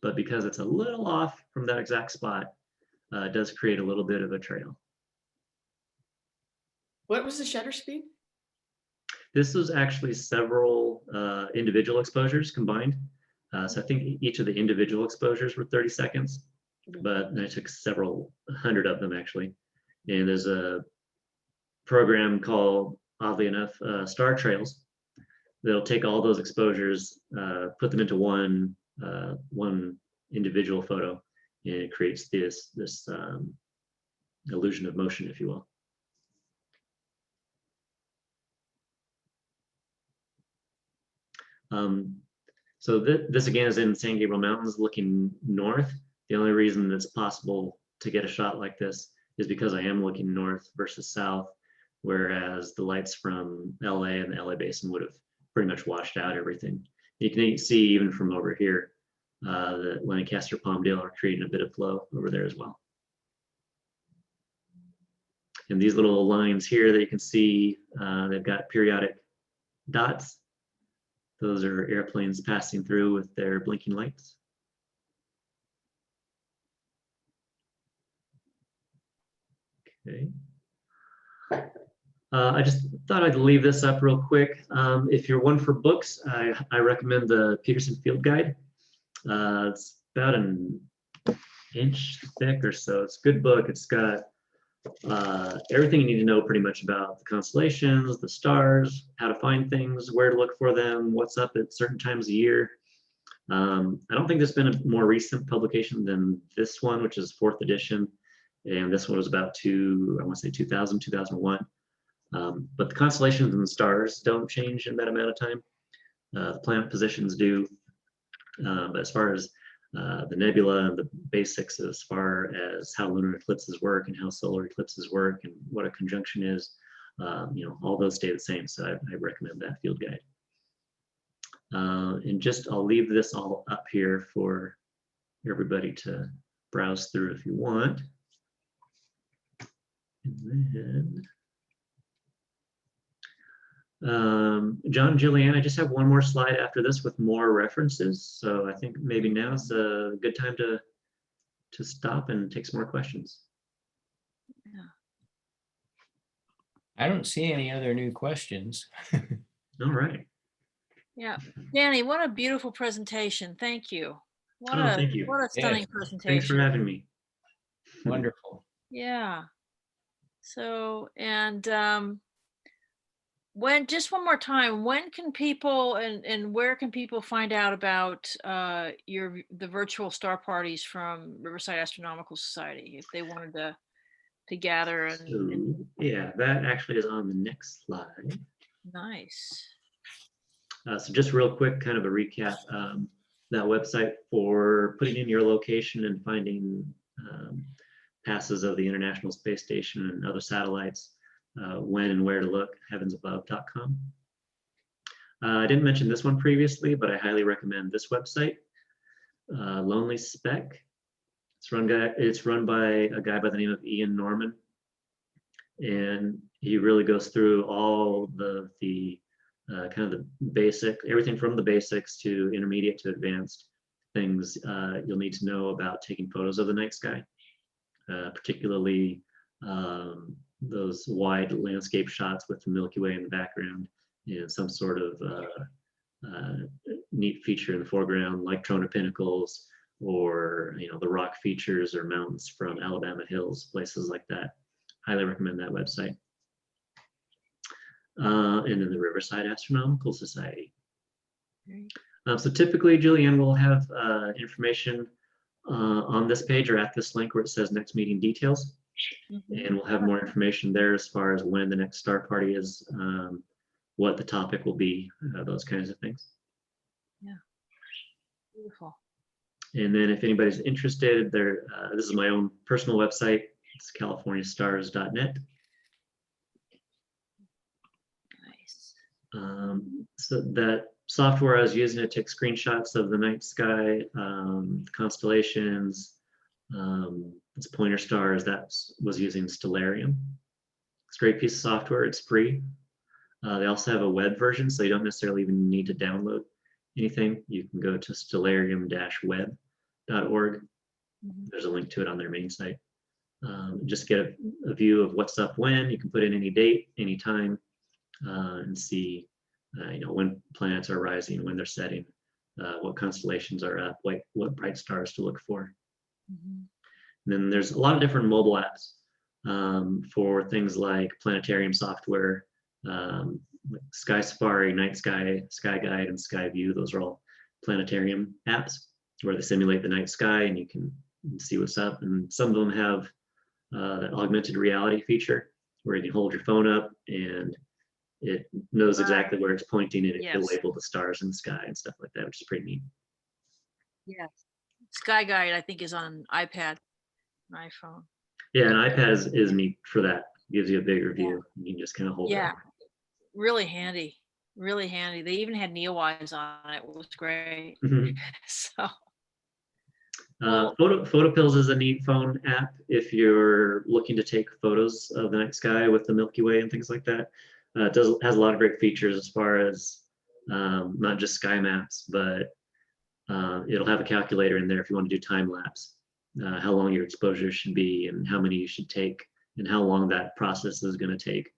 But because it's a little off from that exact spot, it does create a little bit of a trail. What was the shutter speed? This was actually several individual exposures combined. So I think each of the individual exposures were 30 seconds, but I took several hundred of them actually. And there's a program called, oddly enough, Star Trails. They'll take all those exposures, put them into one individual photo, and it creates this illusion of motion, if you will. So this again is in San Gabriel Mountains looking north. The only reason it's possible to get a shot like this is because I am looking north versus south, whereas the lights from LA and the LA basin would have pretty much washed out everything. You can see even from over here, the Lancaster Palmdale are creating a bit of flow over there as well. And these little lines here that you can see, they've got periodic dots. Those are airplanes passing through with their blinking lights. Okay. I just thought I'd leave this up real quick. If you're one for books, I recommend the Peterson Field Guide. It's about an inch thick or so. It's a good book. It's got everything you need to know pretty much about the constellations, the stars, how to find things, where to look for them, what's up at certain times of year. I don't think there's been a more recent publication than this one, which is 4th edition. And this one was about I want to say 2000, 2001. But the constellations and the stars don't change in that amount of time. The planet positions do. But as far as the nebula and the basics as far as how lunar eclipses work and how solar eclipses work and what a conjunction is, all those stay the same. So I recommend that field guide. And just I'll leave this all up here for everybody to browse through if you want. And then, John, Julianne, I just have one more slide after this with more references. So I think maybe now's a good time to stop and take some more questions. I don't see any other new questions. All right. Yeah, Danny, what a beautiful presentation. Thank you. Thank you. What a stunning Yes, presentation. Thanks for having me. Wonderful. Yeah. So, and just one more time, when can people and where can people find out about the virtual star parties from Riverside Astronomical Society if they wanted to gather and So, yeah, that actually is on the next slide. nice. So just real quick, kind of a recap, that website for putting in your location and finding passes of the International Space Station and other satellites, when and where to look, heavensabove.com. I didn't mention this one previously, but I highly recommend this website, Lonely Spec. It's run by a guy by the name of Ian Norman, and he really goes through all the kind of the basic, everything from the basics to intermediate to advanced things you'll need to know about taking photos of the night sky, particularly those wide landscape shots with the Milky Way in the background and some sort of neat feature in the foreground, like Trona Pinnacles, or the rock features or mountains from Alabama Hills, places like that. Highly recommend that website. And then the Riverside Astronomical Society. So typically, Julianne will have information on this page or at this link where it says next meeting details. And we'll have more information there as far as when the next star party is, what the topic will be, those kinds of things. Yeah, beautiful. And then if anybody's interested, this is my own personal website. It's californiastars.net. Nice. So that software I was using to take screenshots of the night sky, constellations, it's pointer stars, that was using Stellarium. It's a great piece of software. It's free. They also have a web version, so you don't necessarily even need to download anything. You can go to stellarium-web.org. There's a link to it on their main site. Just get a view of what's up when. You can put in any date, any time, and see when planets are rising, when they're setting, what constellations are up, what bright stars to look for. And then there's a lot of different mobile apps for things like planetarium software, Sky Safari, Night Sky, Sky Guide, and Sky View. Those are all planetarium apps where they simulate the night sky and you can see what's up. And some of them have that augmented reality feature where you can hold your phone up and it knows exactly where it's pointing and it can label the stars in the sky and stuff like that, which is pretty neat. Yes. Sky Guide, I think, is on iPad, an iPhone. Yeah, an iPad is neat for that. Gives you a bigger view. You can just kind of hold it. Yeah, really handy. Really handy. They even had Neowise on it. It was great. So. PhotoPills is a neat phone app if you're looking to take photos of the night sky with the Milky Way and things like that. It has a lot of great features as far as not just sky maps, but it'll have a calculator in there if you want to do time lapse, how long your exposure should be and how many you should take and how long that process is going to take.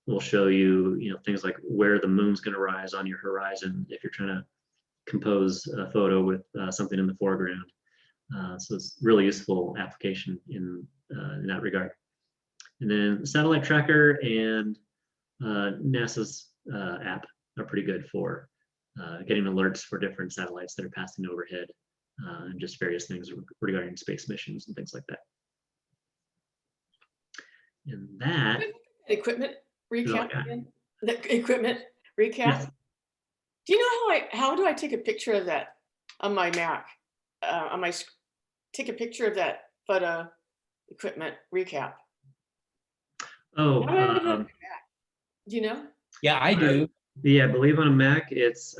Will show you, things like where the moon's going to rise on your horizon if you're trying to compose a photo with something in the foreground. So it's really useful application in that regard. And then satellite tracker and NASA's app are pretty good for getting alerts for different satellites that are passing overhead and just various things regarding space missions and things like that. And that Equipment recap yeah. again? The equipment recap? Yes. Do you know how do I take a picture of that on my Mac? Take a picture of that photo equipment recap. Oh, How do I do that on my Mac? Do you know? Yeah, I do. yeah, I believe on a Mac it's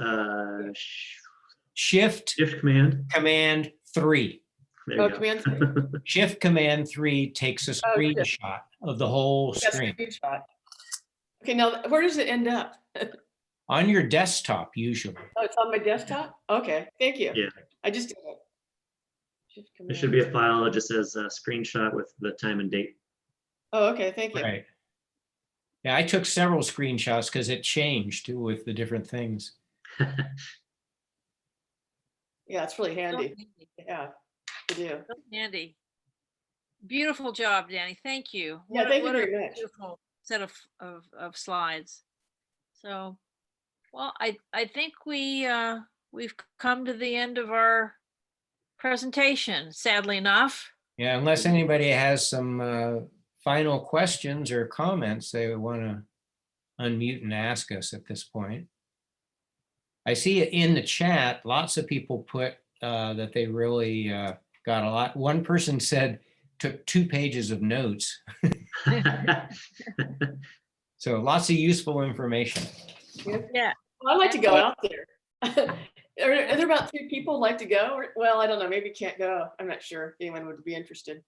Shift Command. Command 3. There you Oh, go. Command 3? Shift Command 3 takes a Oh, good. screenshot of the whole That's a screen screenshot. Okay, now where does it end up? on your desktop usually. Oh, it's on my desktop? Okay, thank you. Yeah. I just did it. Shift There should be a Command. file that just says screenshot with the time and date. Oh, okay, thank you. Right. Yeah, I took several screenshots because it changed with the different things. Yeah, it's really So handy. handy, Yeah, to do. so handy. Beautiful job, Danny. Thank you. Yeah, thank you what a very much. beautiful set of slides. So, well, I think we've come to the end of our presentation, sadly enough. Yeah, unless anybody has some final questions or comments they want to unmute and ask us at this point. I see it in the chat, lots of people put that they really got a lot. One person said took 2 pages of notes. So lots of useful information. Yeah. Well, I'd like to go out there. Are there about 3 people like to go? Well, I don't know, maybe can't go. I'm not sure if anyone would be interested.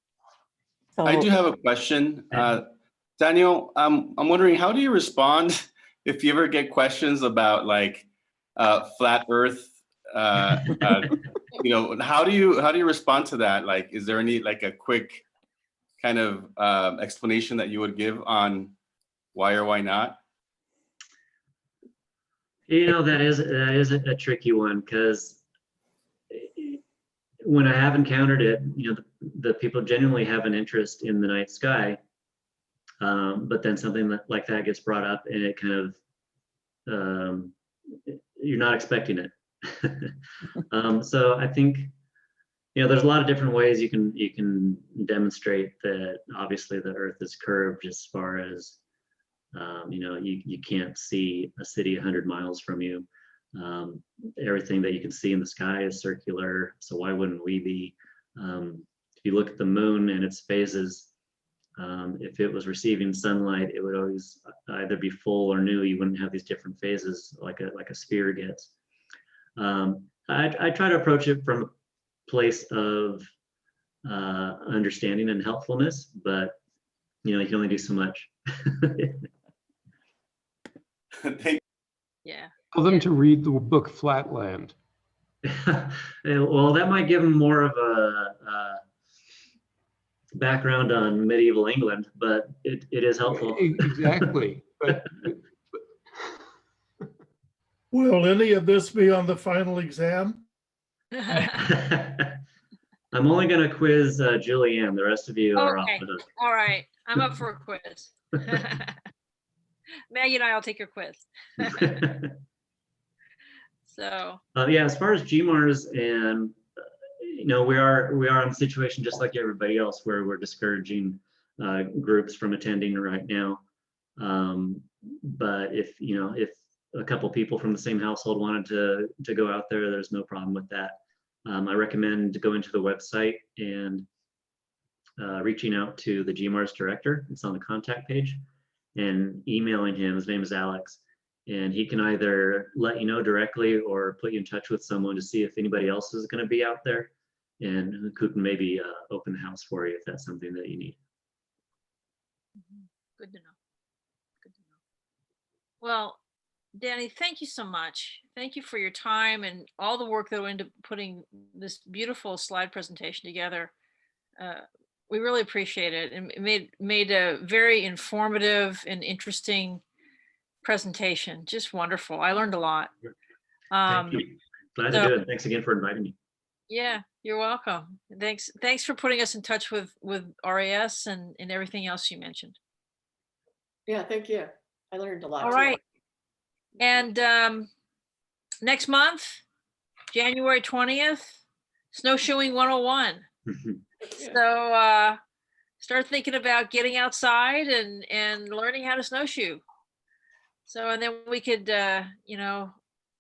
I do have a question. Daniel, I'm wondering, how do you respond if you ever get questions about like flat Earth? How do you respond to that? Like, is there any like a quick kind of explanation that you would give on why or why not? That is a tricky one because when I have encountered it, the people genuinely have an interest in the night sky, but then something like that gets brought up and it kind of you're not expecting it. So I think there's a lot of different ways you can demonstrate that obviously the Earth is curved as far as you can't see a city 100 miles from you. Everything that you can see in the sky is circular, so why wouldn't we be? If you look at the moon and its phases, if it was receiving sunlight, it would always either be full or new. You wouldn't have these different phases like a sphere gets. I try to approach it from a place of understanding and helpfulness, but you can only do so much. Yeah. Tell them to read the book Flatland. Well, that might give them more of a background on medieval England, but it is helpful. Exactly. But Will any of this be on the final exam? I'm only going to quiz Julianne. The rest of you are off Okay. the hook. All right. I'm up for a quiz. Maggie and I will take your quiz. So, Yeah, as far as GMARS and we are in a situation just like everybody else where we're discouraging groups from attending right now. But if a couple people from the same household wanted to go out there, there's no problem with that. I recommend going to the website and reaching out to the GMARS director. It's on the contact page, and emailing him. His name is Alex, And he can either let you know directly or put you in touch with someone to see if anybody else is going to be out there, and who can maybe open the house for you if that's something that you need. Good to know. Good to know. Well, Danny, thank you so much. Thank you for your time and all the work that went into putting this beautiful slide presentation together. We really appreciate it, and it made a very informative and interesting presentation. Just wonderful. I learned a lot. Thank you. Glad to so- do it. Thanks again for inviting me. Yeah, you're welcome. Thanks for putting us in touch with RAS and everything else you mentioned. Yeah, thank you. I learned a lot. All too. right. And next month, January 20th, snowshoeing 101. Yeah. So start thinking about getting outside and learning how to snowshoe. So, and then we could,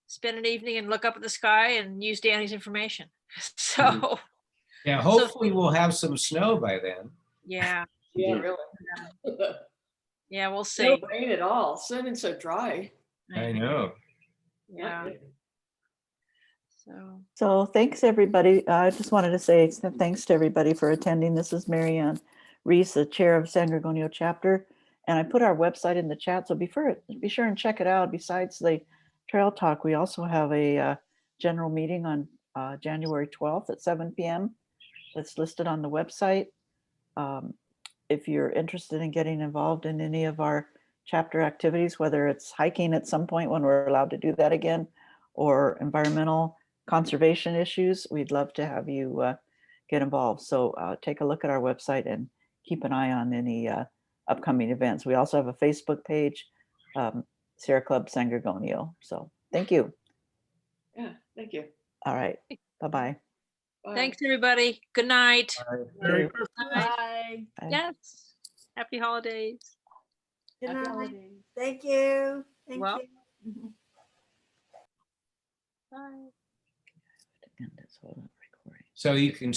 spend an evening and look up at the sky and use Danny's information. So, Yeah, hopefully we'll have some snow by then. yeah, Yeah, Yeah. really. yeah, we'll No see. rain at all. It's been so dry. I know. Yeah. So, So thanks, everybody. I just wanted to say thanks to everybody for attending. This is Mary Ann Reese, the chair of San Gorgonio chapter. And I put our website in the chat, so be sure and check it out. Besides the Trail Talk, we also have a general meeting on January 12th at 7 p.m. That's listed on the website. If you're interested in getting involved in any of our chapter activities, whether it's hiking at some point when we're allowed to do that again, or environmental conservation issues, we'd love to have you get involved. So take a look at our website and keep an eye on any upcoming events. We also have a Facebook page, Sierra Club San Gorgonio. So thank you. Yeah, thank you. All right. Bye-bye. Bye. thanks, everybody. Good night. Merry Okay. Christmas. Bye. Bye. Yes. Happy holidays. Good Happy night. holidays. Thank you. Thank Well- you. Bye. End this whole recording. So you can